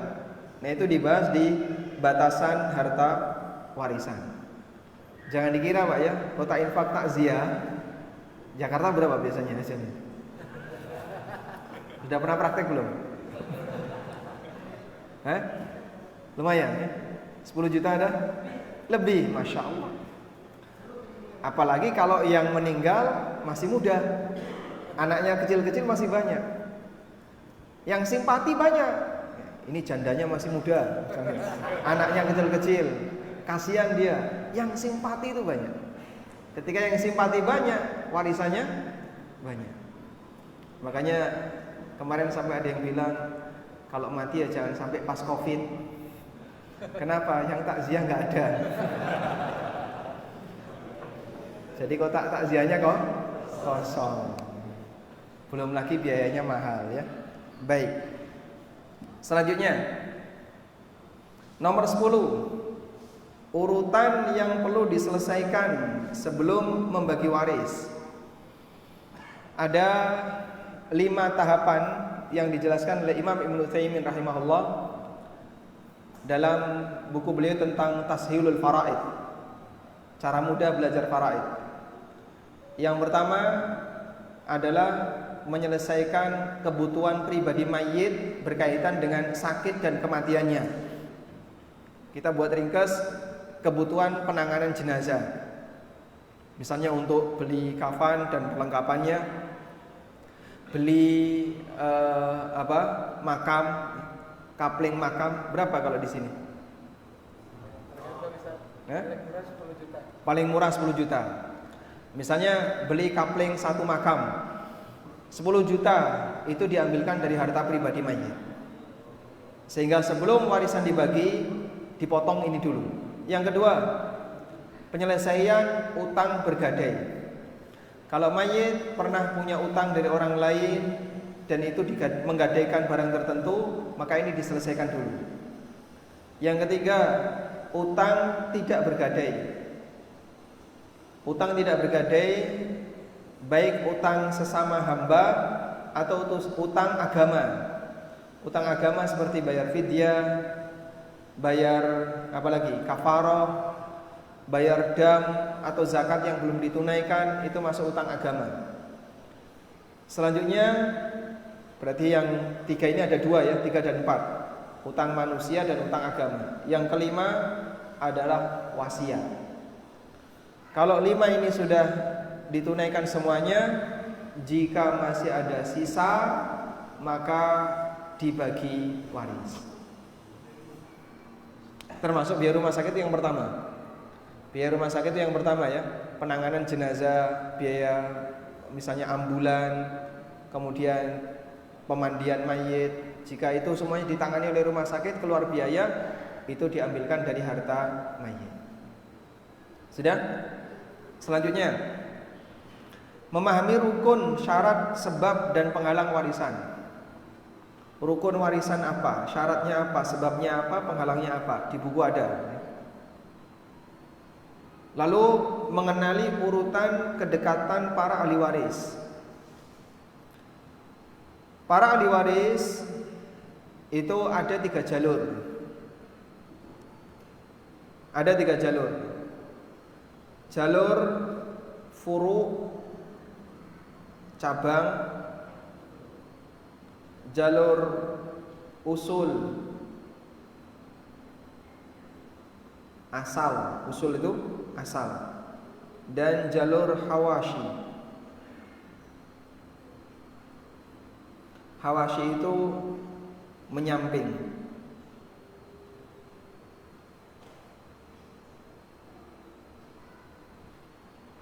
Speaker 3: Nah, itu dibahas di batasan harta warisan. Jangan dikira Pak ya, kota infak takziah Jakarta berapa biasanya hasilnya? Sudah pernah praktek belum? Hah? Lumayan ya? 10 juta ada? Lebih, Masya Allah. Apalagi kalau yang meninggal masih muda, anaknya kecil-kecil masih banyak, yang simpati banyak. Ini jandanya masih muda, anaknya kecil-kecil, kasihan dia. Yang simpati itu banyak. Ketika yang simpati banyak, warisannya banyak. Makanya kemarin sampai ada yang bilang, kalau mati ya jangan sampai pas Covid. Kenapa? Yang takziah nggak ada. Jadi kotak takziahnya kok kosong. Belum lagi biayanya mahal ya. Baik. Selanjutnya nomor 10, urutan yang perlu diselesaikan sebelum membagi waris. Ada 5 tahapan yang dijelaskan oleh Imam Ibnu Utsaimin rahimahullah dalam buku beliau tentang Tashilul Faraid, cara mudah belajar faraid. Yang pertama adalah menyelesaikan kebutuhan pribadi mayit berkaitan dengan sakit dan kematiannya. Kita buat ringkas kebutuhan penanganan jenazah. Misalnya untuk beli kafan dan perlengkapannya, beli makam, kapling makam, berapa kalau di sini? Paling murah 10 juta. Misalnya beli kapling 1 makam 10 juta, itu diambilkan dari harta pribadi mayit. Sehingga sebelum warisan dibagi, dipotong ini dulu. Yang kedua, penyelesaian utang bergadai. Kalau mayit pernah punya utang dari orang lain dan itu menggadaikan barang tertentu, maka ini diselesaikan dulu. Yang ketiga, utang tidak bergadai. Utang tidak bergadai, baik utang sesama hamba atau utang agama. Utang agama seperti bayar fidyah, bayar kafarah, bayar dam atau zakat yang belum ditunaikan, itu masuk utang agama. Selanjutnya berarti yang 3 ini ada 2 ya, 3 dan 4. Utang manusia dan utang agama. Yang kelima adalah wasiat. Kalau 5 ini sudah ditunaikan semuanya, jika masih ada sisa maka dibagi waris. Termasuk biaya rumah sakit yang pertama. Biaya rumah sakit itu yang pertama ya, penanganan jenazah, biaya misalnya ambulan, kemudian pemandian mayit. Jika itu semuanya ditangani oleh rumah sakit, keluar biaya, itu diambilkan dari harta mayit. Sudah? Selanjutnya, memahami rukun, syarat, sebab dan penghalang warisan. Rukun warisan apa? Syaratnya apa? Sebabnya apa? Penghalangnya apa? Di buku ada. Lalu mengenali urutan kedekatan para ahli waris. Para ahli waris itu ada 3 jalur. Ada 3 jalur. Jalur furu, cabang, jalur usul, asal. Usul itu asal. Dan jalur hawashi. Hawashi itu menyamping.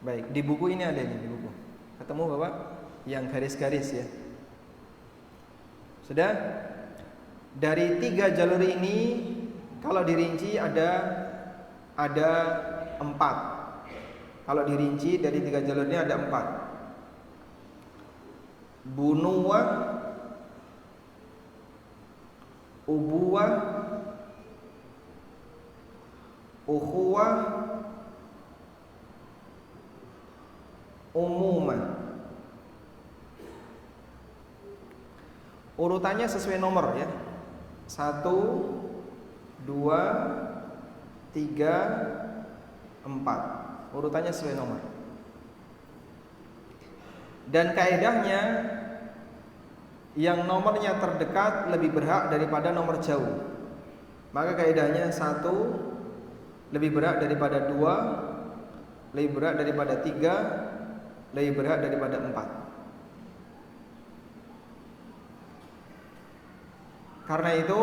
Speaker 3: Baik, di buku ini ada ini di buku. Ketemu Bapak yang garis-garis ya. Sudah? Dari 3 jalur ini kalau dirinci ada 4. Kalau dirinci dari 3 jalur ini ada 4. Bunuwah, ubuwah, ukhuwah, umumah. Urutannya sesuai nomor ya. 1, 2, 3, 4. Urutannya sesuai nomor. Dan kaedahnya yang nomornya terdekat lebih berhak daripada nomor jauh. Maka kaedahnya 1 lebih berhak daripada 2, lebih berhak daripada 3, lebih berhak daripada 4. Karena itu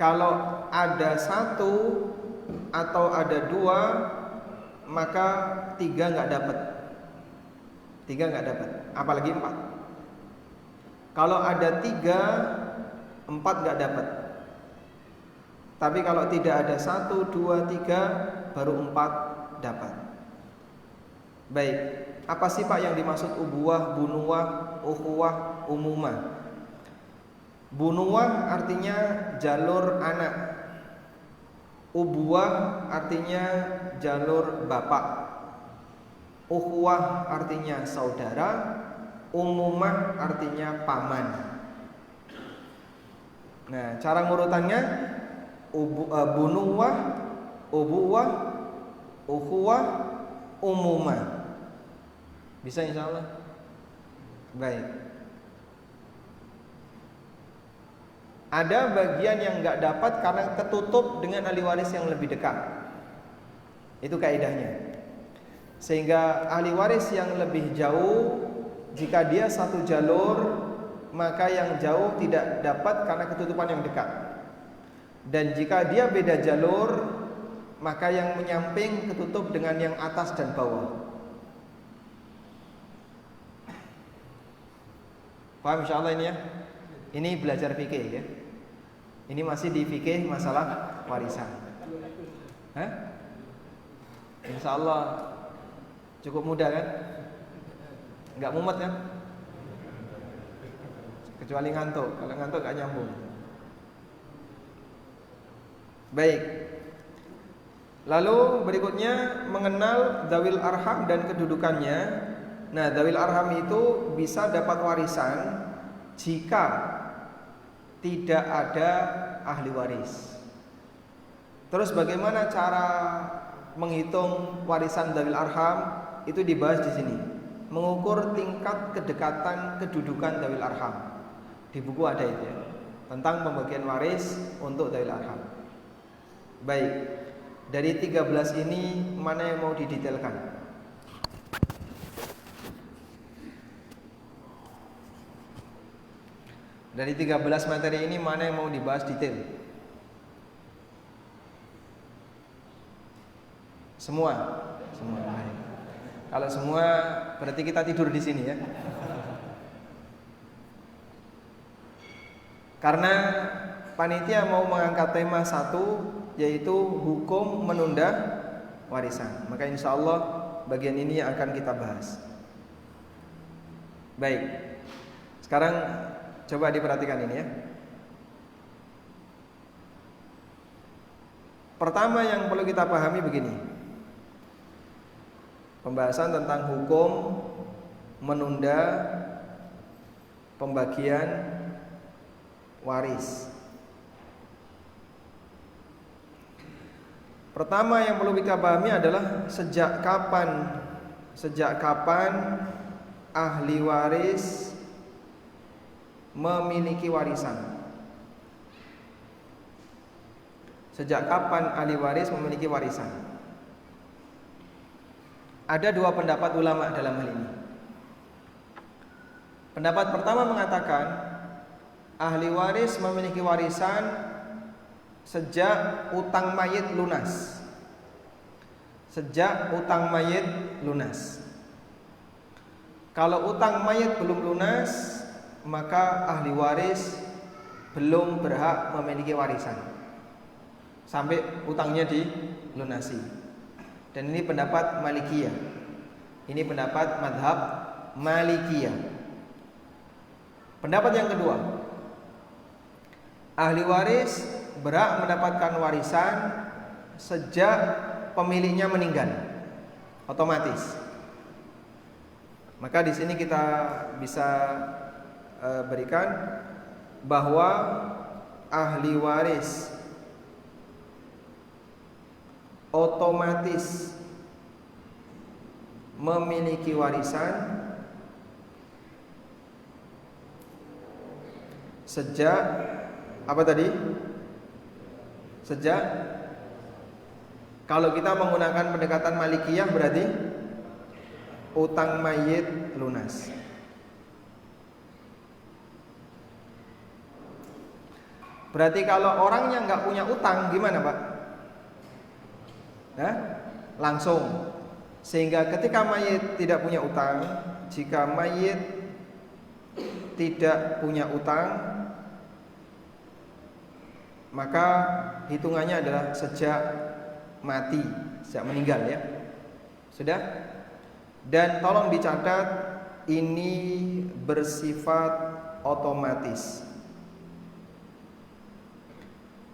Speaker 3: kalau ada 1 atau ada 2, maka 3 nggak dapat. 3 nggak dapat, apalagi 4. Kalau ada 3, 4 nggak dapat. Tapi kalau tidak ada 1, 2, 3, baru 4 dapat. Baik, apa sih Pak yang dimaksud ubuwah, bunuwah, ukhuwah, umumah? Bunuwah artinya jalur anak. Ubuwah artinya jalur bapak. Ukhuwah artinya saudara. Umumah artinya paman. Nah, cara ngurutannya bunuwah, ubuwah, ukhuwah, umumah. Bisa insyaallah? Baik. Ada bagian yang nggak dapat karena ketutup dengan ahli waris yang lebih dekat. Itu kaidahnya. Sehingga ahli waris yang lebih jauh, jika dia satu jalur, maka yang jauh tidak dapat karena ketutupan yang dekat. Dan jika dia beda jalur, maka yang menyamping ketutup dengan yang atas dan bawah. Paham insyaallah ini ya? Ini belajar fikih ya. Ini masih di fikih masalah warisan. Insyaallah cukup mudah kan? Enggak mumet kan? Kecuali ngantuk. Kalau ngantuk gak nyambung. Baik. Lalu berikutnya mengenal dzawil arham dan kedudukannya. Nah, dzawil arham itu bisa dapat warisan jika tidak ada ahli waris. Terus bagaimana cara menghitung warisan dzawil arham? Itu dibahas di sini. Mengukur tingkat kedekatan kedudukan dzawil arham. Di buku ada itu ya, tentang pembagian waris untuk dzawil arham. Baik. Dari 13 ini mana yang mau didetailkan? Dari 13 materi ini mana yang mau dibahas detail? Semua? Semua. Baik. Kalau semua berarti kita tidur di sini ya. Karena panitia mau mengangkat tema 1, yaitu hukum menunda warisan. Maka insya Allah bagian ini yang akan kita bahas. Baik. Sekarang coba diperhatikan ini ya. Pertama yang perlu kita pahami begini. Pembahasan tentang hukum menunda pembagian waris. Pertama yang perlu kita pahami adalah sejak kapan ahli waris memiliki warisan. Sejak kapan ahli waris memiliki warisan? Ada 2 pendapat ulama dalam hal ini. Pendapat pertama mengatakan ahli waris memiliki warisan sejak utang mayit lunas. Sejak utang mayit lunas. Kalau utang mayit belum lunas, maka ahli waris belum berhak memiliki warisan sampai utangnya dilunasi. Dan ini pendapat Malikiyah. Ini pendapat madhab Malikiyah. Pendapat yang kedua, ahli waris berhak mendapatkan warisan sejak pemiliknya meninggal, otomatis. Maka di sini kita bisa berikan bahwa ahli waris otomatis memiliki warisan sejak apa tadi? Sejak, kalau kita menggunakan pendekatan Malikiyah berarti utang mayit lunas. Berarti kalau orangnya nggak punya utang gimana, Pak? Nah, langsung. Sehingga ketika mayit tidak punya utang, jika mayit tidak punya utang, maka hitungannya adalah sejak mati, sejak meninggal ya. Sudah? Dan tolong dicatat, ini bersifat otomatis.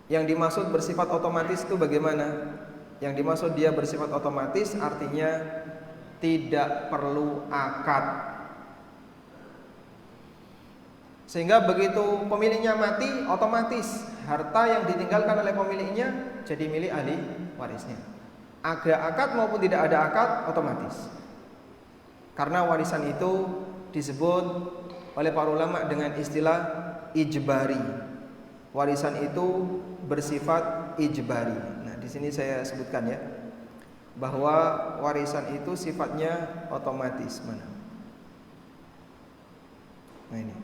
Speaker 3: Yang dimaksud bersifat otomatis itu bagaimana? Yang dimaksud dia bersifat otomatis artinya tidak perlu akad. Sehingga begitu pemiliknya mati, otomatis harta yang ditinggalkan oleh pemiliknya jadi milik ahli warisnya. Ada akad maupun tidak ada akad, otomatis. Karena warisan itu disebut oleh para ulama dengan istilah ijbari. Warisan itu bersifat ijbari. Nah, di sini saya sebutkan ya, bahwa warisan itu sifatnya otomatis. Mana? Nah ini.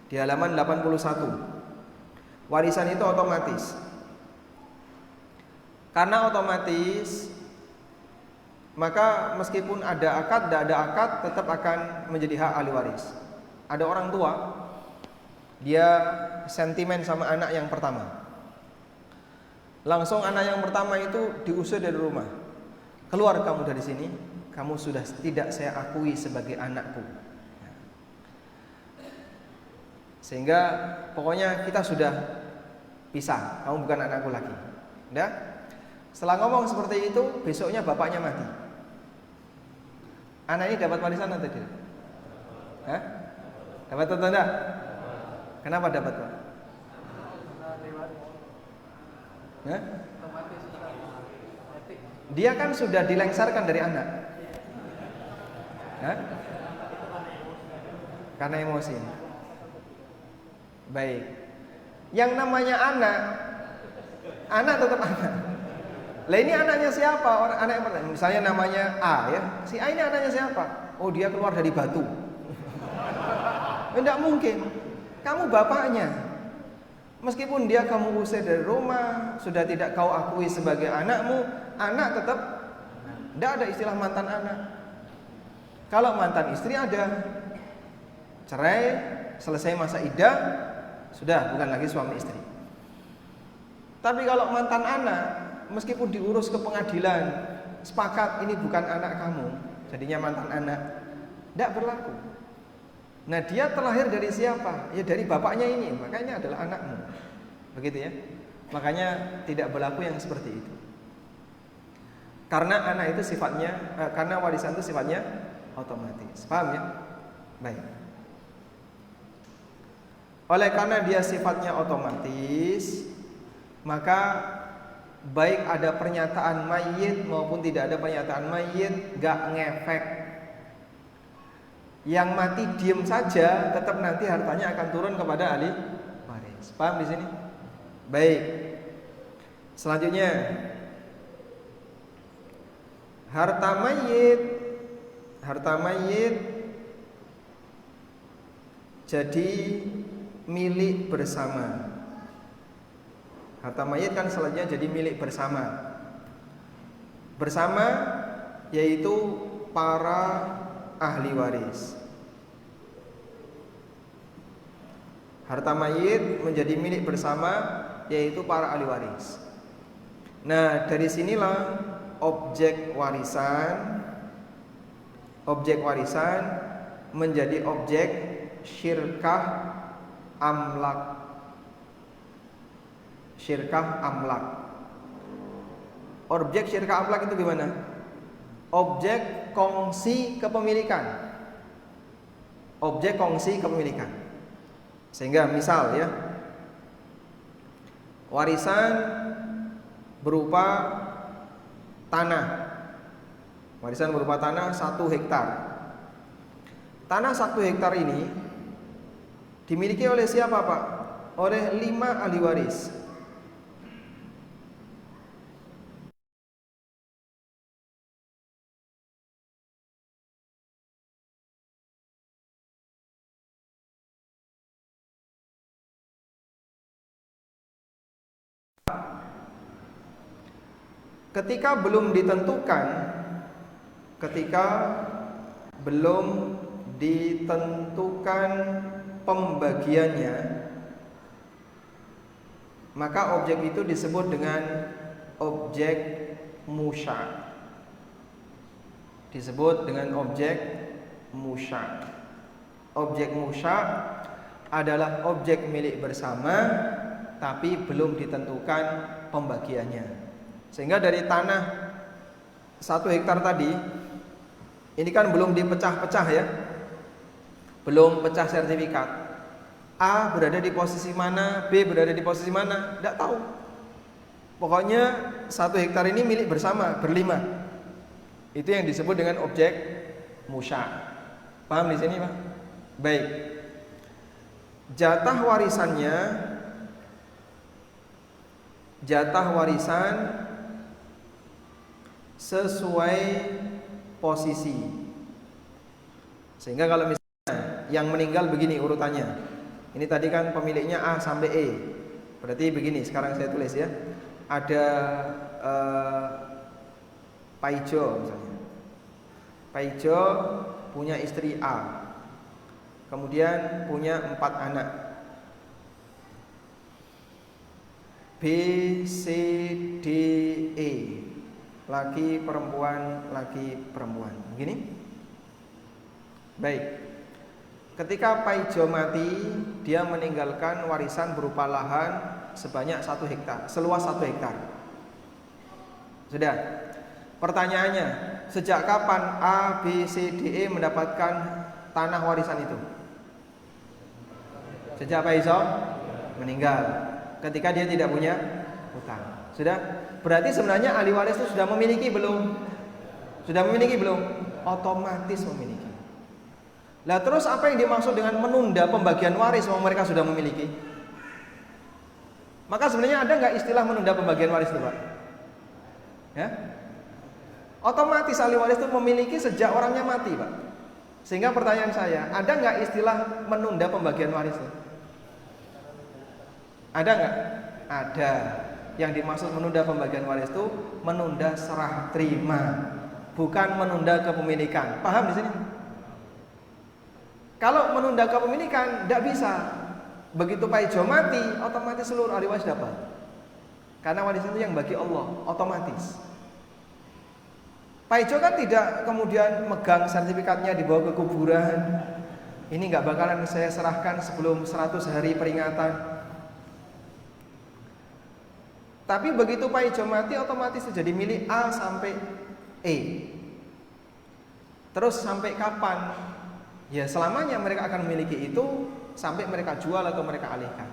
Speaker 3: Di halaman 81. Warisan itu otomatis. Karena otomatis, maka meskipun ada akad, tidak ada akad, tetap akan menjadi hak ahli waris. Ada orang tua, dia sentimen sama anak yang pertama. Langsung anak yang pertama itu diusir dari rumah. Keluar kamu dari sini, kamu sudah tidak saya akui sebagai anakku. Sehingga pokoknya kita sudah pisah, kamu bukan anakku lagi. Udah? Setelah ngomong seperti itu, besoknya bapaknya mati. Anak ini dapat warisan atau tidak? Hah? Dapat atau tidak? Kenapa dapat, Pak? Hah? Dia kan sudah dilengsarkan dari anak. Hah? Karena emosi. Baik. Yang namanya anak tetap anak. Lah ini anaknya siapa? Orang anak yang pertama, misalnya namanya A ya. Si A ini anaknya siapa? Oh, dia keluar dari batu. Tidak mungkin. Kamu bapaknya. Meskipun dia kamu usir dari rumah, sudah tidak kau akui sebagai anakmu, anak tetap tidak ada istilah mantan anak. Kalau mantan istri ada cerai, selesai masa iddah, sudah bukan lagi suami istri. Tapi kalau mantan anak, meskipun diurus ke pengadilan, sepakat ini bukan anak kamu, jadinya mantan anak, tidak berlaku. Nah, dia terlahir dari siapa? Ya dari bapaknya ini, makanya adalah anakmu. Begitu ya. Makanya tidak berlaku yang seperti itu. Karena anak itu sifatnya, karena warisan itu sifatnya otomatis. Paham ya? Baik. Oleh karena dia sifatnya otomatis, maka baik ada pernyataan mayit maupun tidak ada pernyataan mayit, gak ngefek. Yang mati diem saja, tetap nanti hartanya akan turun kepada ahli waris. Paham di sini? Baik. Selanjutnya, harta mayit jadi milik bersama. Harta mayit kan selanjutnya jadi milik bersama. Bersama yaitu para ahli waris. Harta mayit menjadi milik bersama yaitu para ahli waris. Nah, dari sinilah objek warisan menjadi objek syirkah amlak. Objek syirkah amlak itu gimana? Objek kongsi kepemilikan. Sehingga misal ya, warisan berupa tanah. 1 hektar. Tanah 1 hektar ini dimiliki oleh siapa, Pak? Oleh 5 ahli waris. Ketika belum ditentukan pembagiannya, maka objek itu disebut dengan objek musya. Objek musya adalah objek milik bersama, tapi belum ditentukan pembagiannya. Sehingga dari tanah 1 hektar tadi, ini kan belum dipecah-pecah ya, belum pecah sertifikat. A berada di posisi mana, B berada di posisi mana, tidak tahu. Pokoknya 1 hektar ini milik bersama, berlima. Itu yang disebut dengan objek musya. Paham di sini, Pak? Baik. Jatah warisan sesuai posisi. Sehingga kalau misalnya yang meninggal begini urutannya. Ini tadi kan pemiliknya A sampai E. Berarti begini, sekarang saya tulis ya. Ada Paijo misalnya. Paijo punya istri A. Kemudian punya 4 anak. B, C, D, E. Laki perempuan. Begini. Baik. Ketika Paijo mati, dia meninggalkan warisan berupa lahan sebanyak 1 hektar, seluas 1 hektar. Sudah. Pertanyaannya, sejak kapan A, B, C, D, E mendapatkan tanah warisan itu? Sejak Paijo meninggal. Ketika dia tidak punya hutang. Sudah? Berarti sebenarnya ahli waris itu sudah memiliki belum? Otomatis memiliki. Lah terus apa yang dimaksud dengan menunda pembagian waris kalau mereka sudah memiliki? Maka sebenarnya ada nggak istilah menunda pembagian waris itu, Pak? Ya? Otomatis ahli waris itu memiliki sejak orangnya mati, Pak. Sehingga pertanyaan saya, ada nggak istilah menunda pembagian waris itu? Ada nggak? Ada. Yang dimaksud menunda pembagian waris itu menunda serah terima, bukan menunda kepemilikan. Paham di sini? Kalau menunda kepemilikan tidak bisa. Begitu Paijo mati, otomatis seluruh ahli waris dapat. Karena warisan itu yang bagi Allah, otomatis. Paijo kan tidak kemudian megang sertifikatnya dibawa ke kuburan. Ini nggak bakalan saya serahkan sebelum 100 hari peringatan. Tapi begitu Paijo mati, otomatis jadi milik A sampai E. Terus sampai kapan? Ya selamanya mereka akan memiliki itu sampai mereka jual atau mereka alihkan.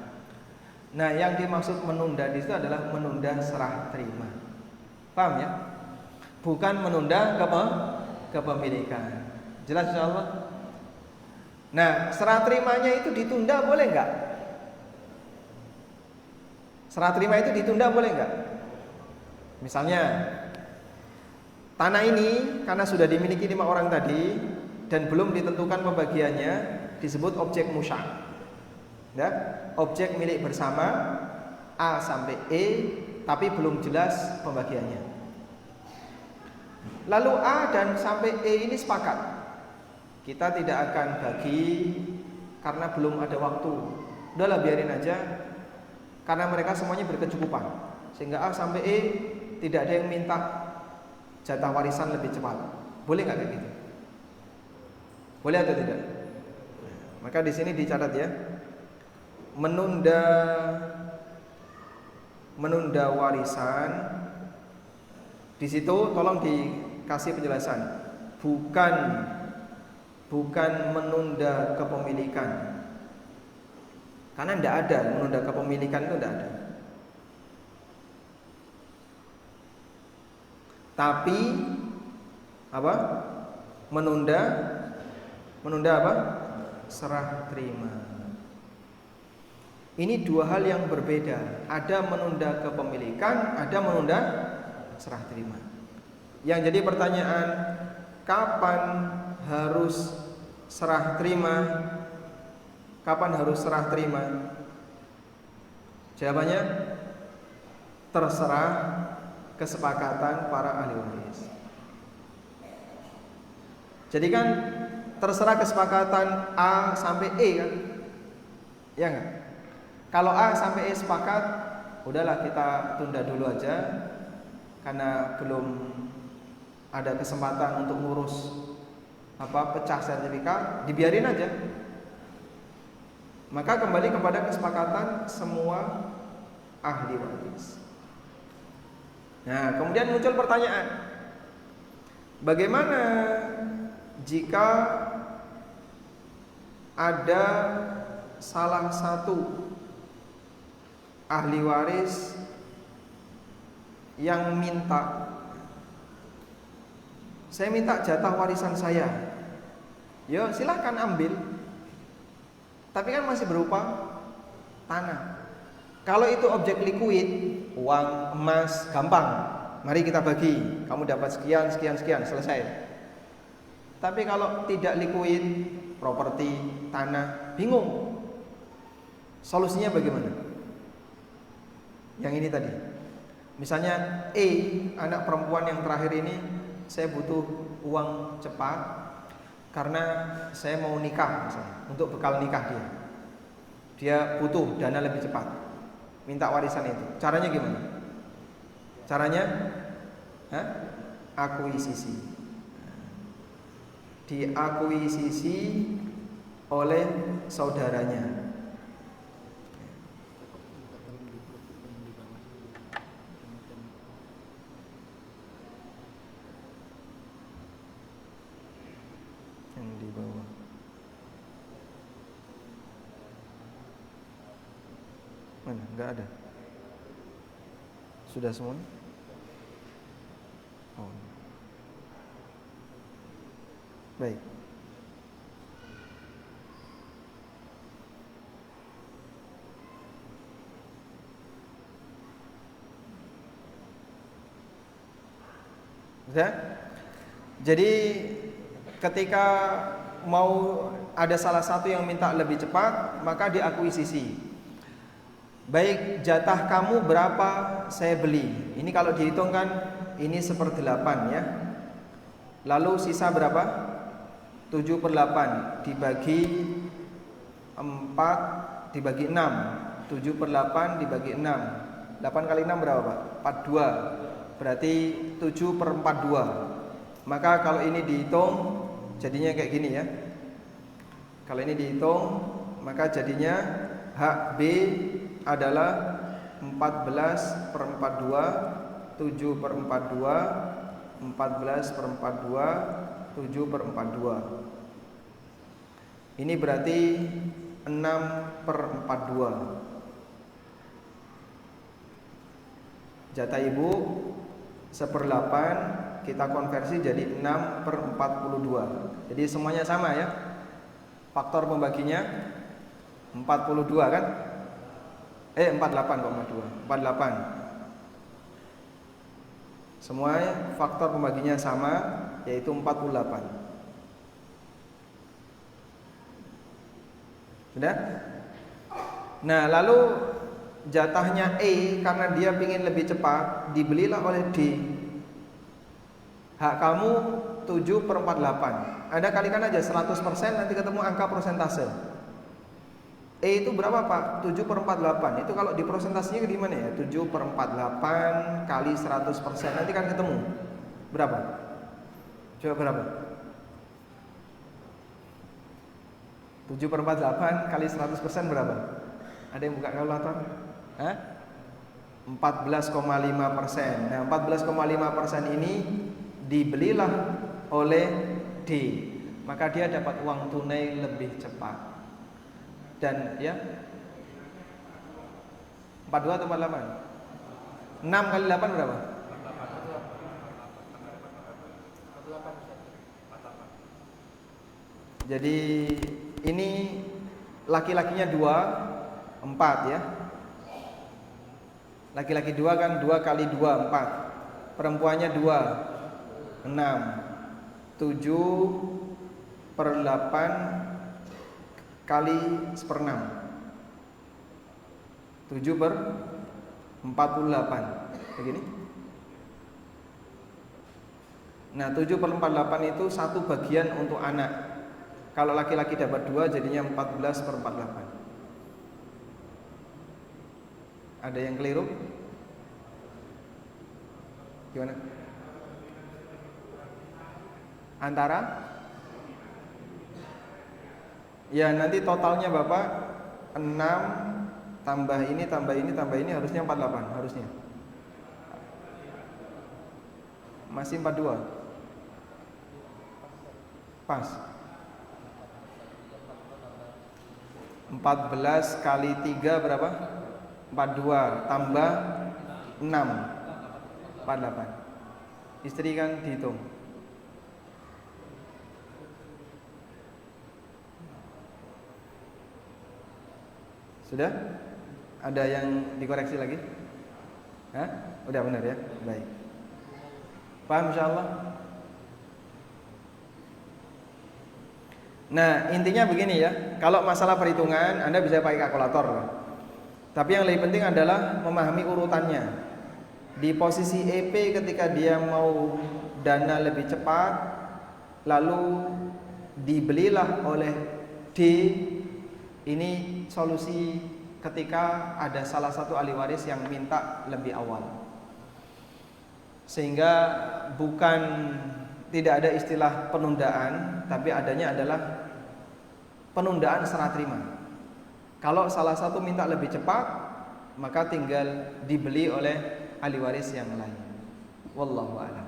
Speaker 3: Nah, yang dimaksud menunda di situ adalah menunda serah terima. Paham ya? Bukan menunda kepemilikan. Jelas insyaallah? Nah, serah terimanya itu ditunda boleh enggak? Serah terima itu ditunda boleh enggak? Misalnya tanah ini karena sudah dimiliki 5 orang tadi dan belum ditentukan pembagiannya, disebut objek musya'. Ya, objek milik bersama A sampai E, tapi belum jelas pembagiannya. Lalu A dan sampai E ini sepakat, kita tidak akan bagi karena belum ada waktu. Udahlah biarin aja, karena mereka semuanya berkecukupan, sehingga A sampai E tidak ada yang minta jatah warisan lebih cepat. Boleh nggak kayak gitu? Boleh atau tidak? Maka di sini dicatat ya, menunda warisan. Di situ tolong dikasih penjelasan, bukan menunda kepemilikan, karena tidak ada menunda kepemilikan, itu tidak ada. Tapi apa? Menunda apa? Serah terima. Ini dua hal yang berbeda. Ada menunda kepemilikan, ada menunda serah terima. Yang jadi pertanyaan, kapan harus serah terima? Kapan harus serah terima? Jawabannya terserah kesepakatan para ahli waris. Jadi kan terserah kesepakatan A sampai E kan? Ya enggak? Kalau A sampai E sepakat, udahlah kita tunda dulu aja karena belum ada kesempatan untuk ngurus pecah sertifikat, dibiarin aja. Maka kembali kepada kesepakatan semua ahli waris. Nah, kemudian muncul pertanyaan, bagaimana jika ada salah satu ahli waris yang minta, saya minta jatah warisan saya. Yo, silahkan ambil, tapi kan masih berupa tanah. Kalau itu objek likuid, uang, emas, gampang, mari kita bagi, kamu dapat sekian, selesai. Tapi kalau tidak likuid, properti, tanah, bingung. Solusinya bagaimana? Yang ini tadi, misalnya E, anak perempuan yang terakhir ini, saya butuh uang cepat karena saya mau nikah misalnya, untuk bekal nikah dia butuh dana lebih cepat, minta warisan itu. Caranya gimana? Caranya akuisisi. Diakuisisi oleh saudaranya. Yang di bawah. Mana? Enggak ada. Sudah semua? Oh. Baik. Ya? Jadi ketika mau ada salah satu yang minta lebih cepat, maka diakuisisi. Baik, jatah kamu berapa saya beli. Ini kalau dihitung kan ini 1/8 ya. Lalu sisa berapa? 7/8 dibagi 4 dibagi 6. 7/8 dibagi 6. 8 kali 6 berapa Pak? 42. Berarti 7/42. Maka kalau ini dihitung jadinya kayak gini ya. Kalau ini dihitung maka jadinya hak B adalah 14/42, 7/42, 14/42, 7/42. Ini berarti 6/42. Jatah ibu 1/8 kita konversi jadi 6/42. Jadi semuanya sama ya. Faktor pembaginya 42 kan? 48,2. 48. Semua faktor pembaginya sama, yaitu 48. Sudah? Nah, lalu jatahnya E karena dia ingin lebih cepat, dibelilah oleh D. Hak kamu 7/48. Anda kalikan aja 100%, nanti ketemu angka persentase. E itu berapa Pak? 7/48. Itu kalau di persentasenya di mana ya? 7/48 kali 100%. Nanti kan ketemu berapa? Coba berapa? 7/48 kali 100% berapa? Ada yang buka kalkulator? Hah? 14,5%. Nah, 14,5% ini dibelilah oleh D. Maka dia dapat uang tunai lebih cepat. Dan ya 42 atau 48? 6 kali 8 berapa? 48. Jadi ini laki-lakinya 2, 4 ya. Laki-laki 2 kan 2 kali 2, 4. Perempuannya 2, 6. 7/8 kali 1/6. 7/48. Begini. Nah, 7/48 itu 1 bagian untuk anak. Kalau laki-laki dapat 2 jadinya 14/48. Ada yang keliru? Gimana? Antara? Ya, nanti totalnya Bapak 6 tambah ini tambah ini tambah ini harusnya 48 harusnya. Masih 42. Pas. 14 kali 3 berapa? 42 tambah 6 48. Istri kan dihitung. Sudah? Ada yang dikoreksi lagi? Hah? Udah benar ya? Baik. Paham insyaallah? Nah, intinya begini ya. Kalau masalah perhitungan Anda bisa pakai kalkulator. Tapi yang lebih penting adalah memahami urutannya. Di posisi EP ketika dia mau dana lebih cepat, lalu dibelilah oleh D. Ini solusi ketika ada salah satu ahli waris yang minta lebih awal. Sehingga tidak ada istilah penundaan, tapi adanya adalah penundaan serah terima. Kalau salah satu minta lebih cepat, maka tinggal dibeli oleh ahli waris yang lain. Wallahu a'lam.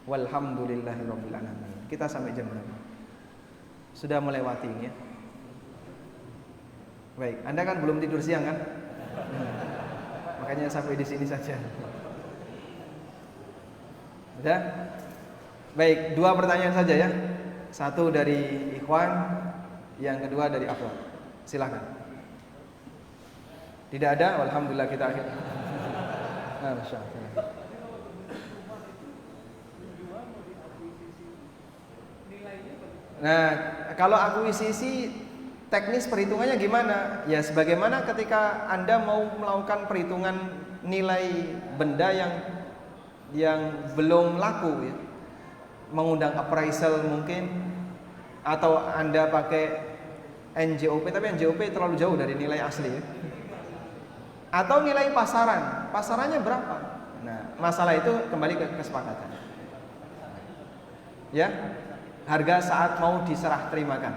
Speaker 3: Walhamdulillahirabbil alamin. Kita sampai jam berapa? Sudah melewati ya. Baik, Anda kan belum tidur siang kan? Makanya sampai di sini saja. Sudah? Baik, 2 pertanyaan saja ya. 1 dari Ikhwan, yang kedua dari Akhwat. Silakan. Tidak ada? Alhamdulillah kita akhir. Nah, kalau akuisisi teknis perhitungannya gimana? Ya sebagaimana ketika Anda mau melakukan perhitungan nilai benda yang belum laku ya. Mengundang appraisal mungkin, atau Anda pakai NJOP, tapi NJOP terlalu jauh dari nilai asli ya. Atau nilai pasaran, pasarannya berapa? Nah, masalah itu kembali ke kesepakatan. Ya, harga saat mau diserah terimakan.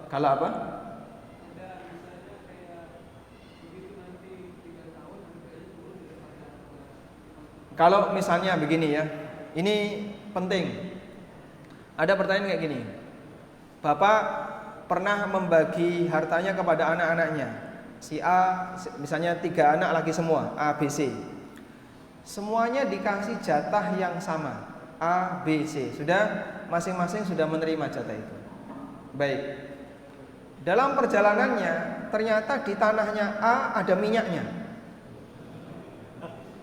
Speaker 3: Kalau apa? Kalau misalnya begini ya, ini penting. Ada pertanyaan kayak gini. Bapak pernah membagi hartanya kepada anak-anaknya. Si A, misalnya 3 anak laki semua, A, B, C. Semuanya dikasih jatah yang sama, A, B, C. Sudah, masing-masing sudah menerima jatah itu. Baik. Dalam perjalanannya, ternyata di tanahnya A ada minyaknya.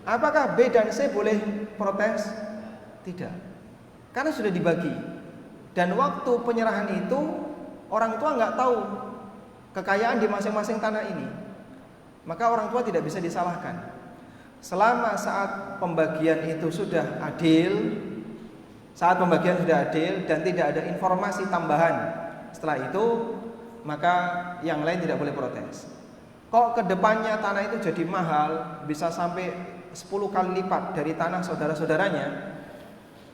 Speaker 3: Apakah B dan C boleh protes? Tidak. Karena sudah dibagi. Dan waktu penyerahan itu orang tua nggak tahu kekayaan di masing-masing tanah ini. Maka orang tua tidak bisa disalahkan. Selama saat pembagian itu sudah adil, dan tidak ada informasi tambahan setelah itu, maka yang lain tidak boleh protes. Kok kedepannya tanah itu jadi mahal, bisa sampai 10 kali lipat dari tanah saudara-saudaranya,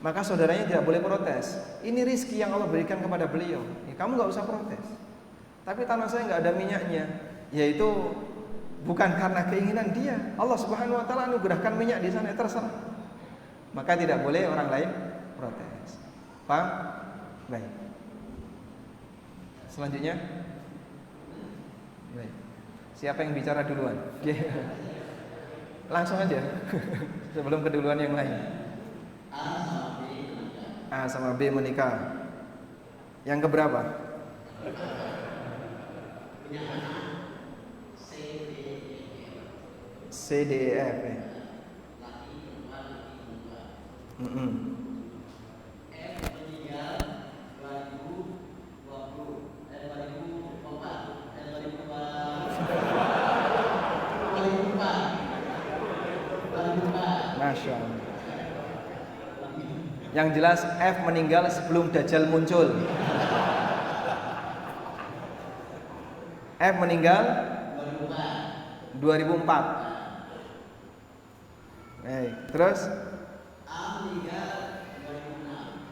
Speaker 3: maka saudaranya tidak boleh protes. Ini rizki yang Allah berikan kepada beliau, ya, kamu nggak usah protes. Tapi tanah saya nggak ada minyaknya, yaitu bukan karena keinginan dia. Allah Subhanahu Wa Taala anugerahkan minyak di sana, terserah. Maka tidak boleh orang lain protes. Paham? Baik. Selanjutnya, baik. Siapa yang bicara duluan? Langsung aja, sebelum keduluan yang lain. A sama B menikah. Yang keberapa? C, D, E, F. Masya Allah. Yang jelas F meninggal sebelum Dajjal muncul. F meninggal 2004. Terus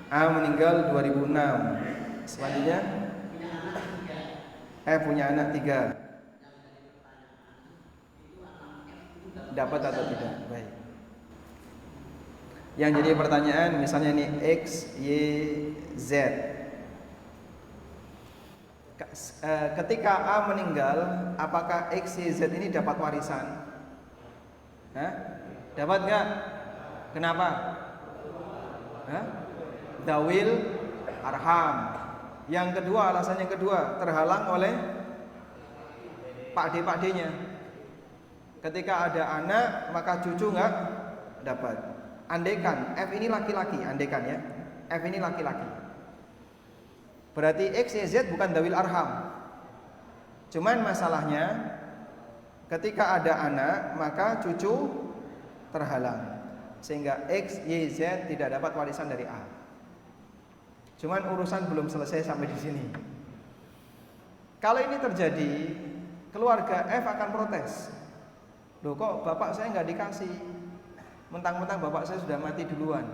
Speaker 3: A meninggal 2006. Selanjutnya F punya anak 3. Dapat atau tidak? Baik. Yang jadi pertanyaan misalnya ini X, Y, Z. Ketika A meninggal, apakah X, Y, Z ini dapat warisan? Hah? Dapat nggak? Kenapa? Hah? Dawil arham. Yang kedua, alasan yang kedua, terhalang oleh Pak D-nya. Ketika ada anak, maka cucu nggak dapat. Andaikan F ini laki-laki, andaikan ya, F ini laki-laki, berarti X, Y, Z bukan dawil arham. Cuman masalahnya ketika ada anak, maka cucu terhalang, sehingga X, Y, Z tidak dapat warisan dari A. Cuman urusan belum selesai sampai di sini. Kalau ini terjadi, keluarga F akan protes. Loh, kok bapak saya nggak dikasih? Mentang-mentang bapak saya sudah mati duluan.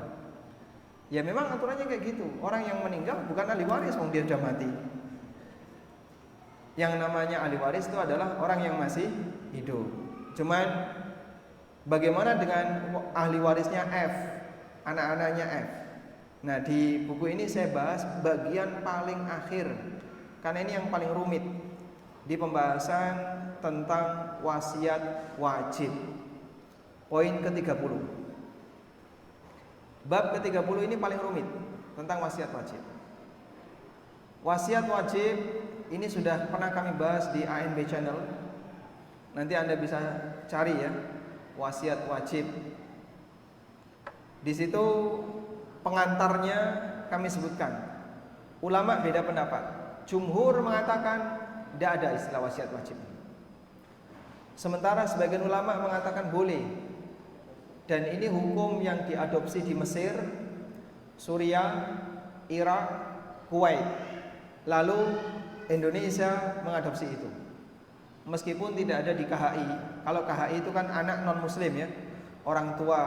Speaker 3: Ya memang aturannya kayak gitu. Orang yang meninggal bukan ahli waris, wong dia sudah mati. Yang namanya ahli waris itu adalah orang yang masih hidup. Cuman bagaimana dengan ahli warisnya F, anak-anaknya F? Nah, di buku ini saya bahas bagian paling akhir, karena ini yang paling rumit di pembahasan tentang wasiat wajib. Poin ke-30. Bab ke-30 ini paling rumit tentang wasiat wajib. Wasiat wajib ini sudah pernah kami bahas di ANB channel. Nanti Anda bisa cari ya, wasiat wajib. Di situ pengantarnya kami sebutkan. Ulama beda pendapat. Jumhur mengatakan tidak ada istilah wasiat wajib. Sementara sebagian ulama mengatakan boleh. Dan ini hukum yang diadopsi di Mesir, Suriah, Irak, Kuwait. Lalu Indonesia mengadopsi itu. Meskipun tidak ada di KHI. Kalau KHI itu kan anak non muslim ya. Orang tua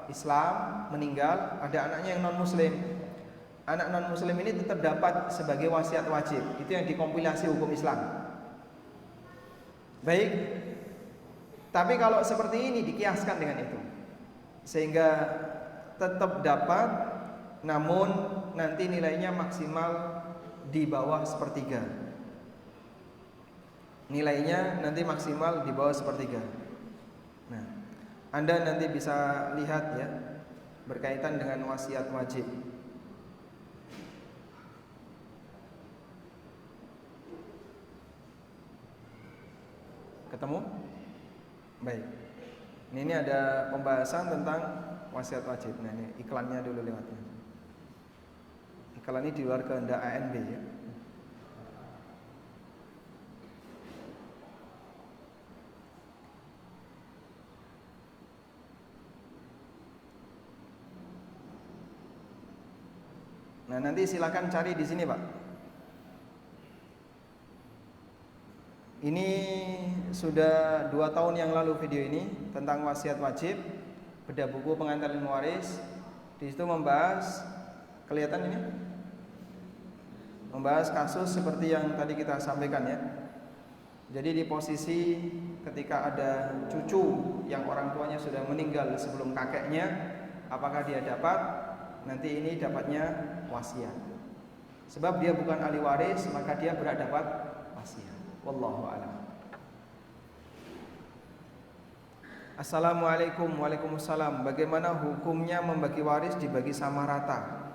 Speaker 3: Islam meninggal, ada anaknya yang non muslim. Anak non muslim ini tetap dapat sebagai wasiat wajib. Itu yang dikompilasi hukum Islam. Baik. Tapi kalau seperti ini dikiaskan dengan itu, sehingga tetap dapat, namun nanti nilainya maksimal di bawah sepertiga. Nilainya nanti maksimal di bawah sepertiga. Nah, Anda nanti bisa lihat ya, berkaitan dengan wasiat wajib. Ketemu? Baik. Ini ada pembahasan tentang wasiat wajib. Nah, ini iklannya dulu lewatnya. Kalau ini di luar kehendak ANB ya. Nah, nanti silakan cari di sini, Pak. Ini sudah 2 tahun yang lalu video ini tentang wasiat wajib, bedah buku pengantar ilmu waris. Di situ membahas, kelihatan ini? Membahas kasus seperti yang tadi kita sampaikan ya. Jadi di posisi ketika ada cucu yang orang tuanya sudah meninggal sebelum kakeknya, apakah dia dapat? Nanti ini dapatnya wasiat. Sebab dia bukan ahli waris, maka dia berhak dapat wasiat. Wallahu a'lam. Assalamualaikum. Waalaikumsalam. Bagaimana hukumnya membagi waris dibagi sama rata,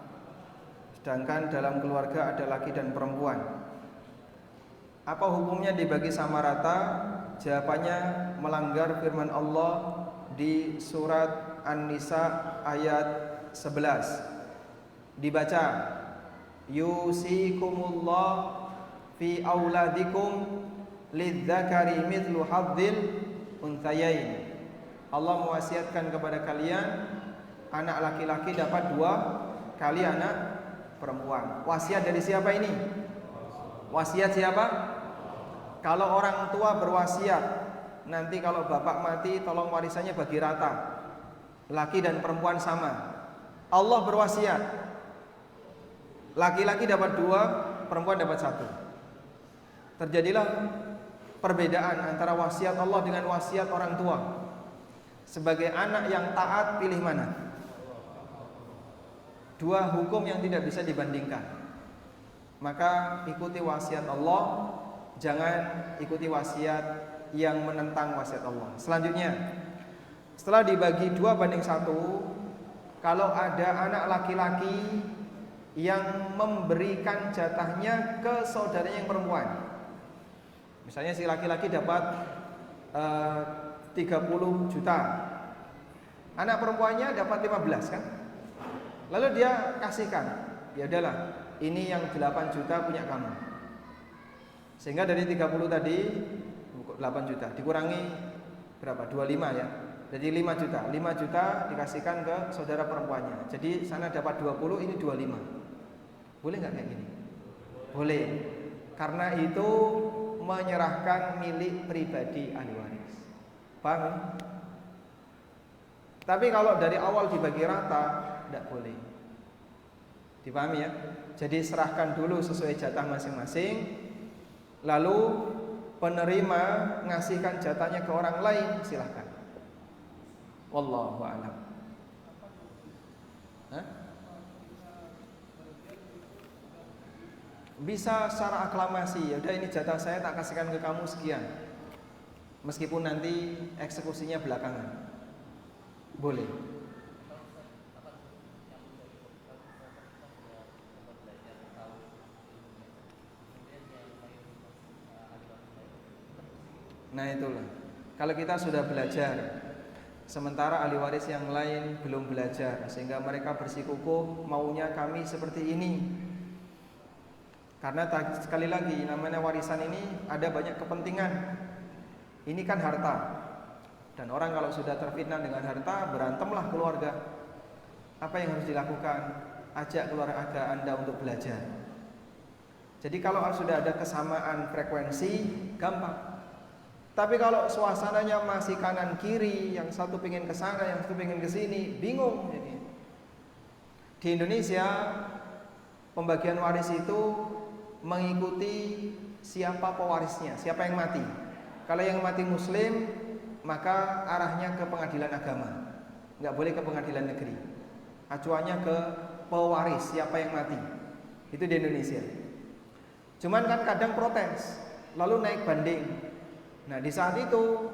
Speaker 3: sedangkan dalam keluarga ada laki dan perempuan? Apa hukumnya dibagi sama rata? Jawabannya melanggar firman Allah di surat An-Nisa ayat 11. Dibaca, yusikumullah fi auladikum lidzakari mithlu hadzil unthayain. Allah mewasiatkan kepada kalian, anak laki-laki dapat 2 kali anak perempuan. Wasiat dari siapa ini? Wasiat siapa? Kalau orang tua berwasiat, nanti kalau bapak mati tolong warisannya bagi rata, laki dan perempuan sama. Allah berwasiat, laki-laki dapat 2, perempuan dapat 1. Terjadilah perbedaan antara wasiat Allah dengan wasiat orang tua. Sebagai anak yang taat, pilih mana? 2 hukum yang tidak bisa dibandingkan. Maka ikuti wasiat Allah, jangan ikuti wasiat yang menentang wasiat Allah. Selanjutnya, setelah dibagi 2:1, kalau ada anak laki-laki yang memberikan jatahnya ke saudaranya yang perempuan, misalnya si laki-laki dapat 30 juta, anak perempuannya dapat 15 kan? Lalu dia kasihkan, ya udahlah, ini yang 8 juta punya kamu. Sehingga dari 30 tadi 8 juta dikurangi berapa? 25 ya. Jadi 5 juta. 5 juta dikasihkan ke saudara perempuannya. Jadi sana dapat 20, ini 25. Boleh nggak kayak gini? Boleh. Karena itu menyerahkan milik pribadi ahli waris. Paham? Tapi kalau dari awal dibagi rata, tidak boleh. Dipahami ya? Jadi serahkan dulu sesuai jatah masing-masing, lalu penerima ngasihkan jatahnya ke orang lain, silahkan. Wallahu a'lam. Bisa secara aklamasi, ya udah ini jatah saya tak kasihkan ke kamu sekian. Meskipun nanti eksekusinya belakangan. Boleh. Nah itulah, kalau kita sudah belajar, sementara ahli waris yang lain belum belajar, sehingga mereka bersikukuh maunya kami seperti ini. Karena sekali lagi namanya warisan ini ada banyak kepentingan. Ini kan harta, dan orang kalau sudah terfitnah dengan harta, berantemlah keluarga. Apa yang harus dilakukan? Ajak keluarga Anda untuk belajar. Jadi kalau sudah ada kesamaan frekuensi, gampang. Tapi kalau suasananya masih kanan kiri, yang satu pengen ke sana, yang satu pengen ke sini, bingung jadi. Di Indonesia pembagian waris itu mengikuti siapa pewarisnya, siapa yang mati. Kalau yang mati muslim, maka arahnya ke pengadilan agama, nggak boleh ke pengadilan negeri. Acuannya ke pewaris, siapa yang mati. Itu di Indonesia. Cuman kan kadang protes, lalu naik banding. Nah di saat itu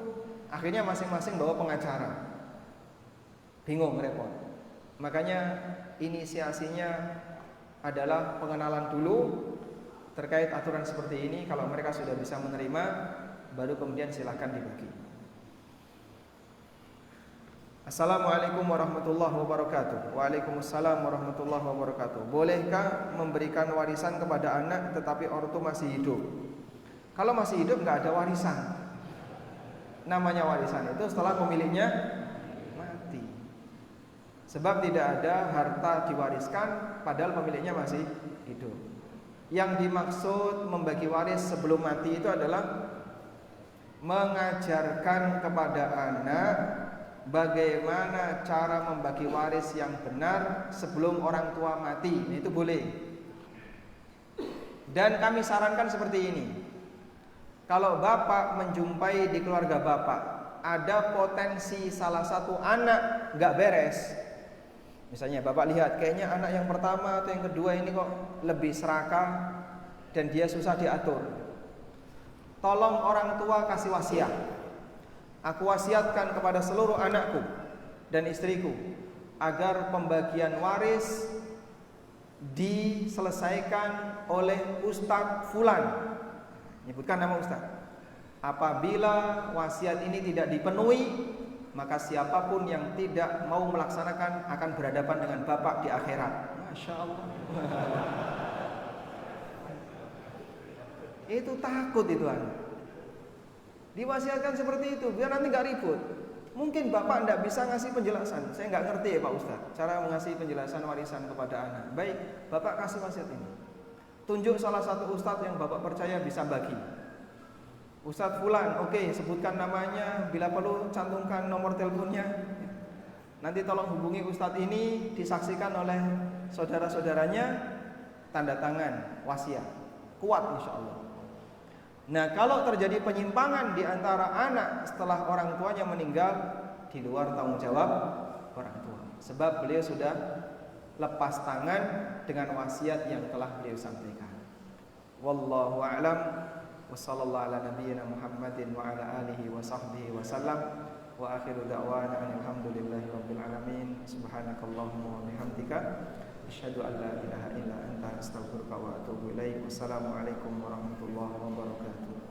Speaker 3: akhirnya masing-masing bawa pengacara, bingung, repot. Makanya inisiasinya adalah pengenalan dulu terkait aturan seperti ini. Kalau mereka sudah bisa menerima, baru kemudian silakan dibagi. Assalamualaikum warahmatullahi wabarakatuh. Waalaikumsalam warahmatullahi wabarakatuh. Bolehkah memberikan warisan kepada anak tetapi ortu masih hidup? Kalau masih hidup nggak ada warisan. Namanya warisan itu setelah pemiliknya mati. Sebab tidak ada harta diwariskan padahal pemiliknya masih hidup. Yang dimaksud membagi waris sebelum mati itu adalah mengajarkan kepada anak bagaimana cara membagi waris yang benar sebelum orang tua mati. Itu boleh. Dan kami sarankan seperti ini. Kalau bapak menjumpai di keluarga bapak ada potensi salah satu anak gak beres, misalnya bapak lihat kayaknya anak yang pertama atau yang kedua ini kok lebih serakah dan dia susah diatur, tolong orang tua kasih wasiat. Aku wasiatkan kepada seluruh anakku dan istriku agar pembagian waris diselesaikan oleh Ustadz Fulan. Nyebutkan nama Ustadz. Apabila wasiat ini tidak dipenuhi, maka siapapun yang tidak mau melaksanakan akan berhadapan dengan Bapak di akhirat. Masya Allah. Itu takut itu anak. Diwasiatkan seperti itu biar nanti nggak ribut. Mungkin bapak tidak bisa ngasih penjelasan. Saya nggak ngerti ya Pak Ustadz cara mengasih penjelasan warisan kepada anak. Baik, bapak kasih wasiat ini. Tunjuk salah satu ustadz yang bapak percaya bisa bagi. Ustadz Fulan, oke, sebutkan namanya. Bila perlu cantumkan nomor teleponnya. Nanti tolong hubungi ustadz ini, disaksikan oleh saudara-saudaranya, tanda tangan wasiat. Kuat insya Allah. Nah, kalau terjadi penyimpangan di antara anak setelah orang tuanya meninggal, di luar tanggung jawab orang tua. Sebab beliau sudah lepas tangan dengan wasiat yang telah beliau sampaikan. Wallahu a'lam. Wassallallahu ala nabiyyina Muhammadin wa ala alihi wa sahbihi wa sallam. Wa akhiru da'wana alhamdulillahi rabbil alamin. Subhanakallahumma wa bihamdika asyhadu an la ilaha illa anta astaghfiruka wa atubu ilaik. Wassalamualaikum warahmatullahi wabarakatuh.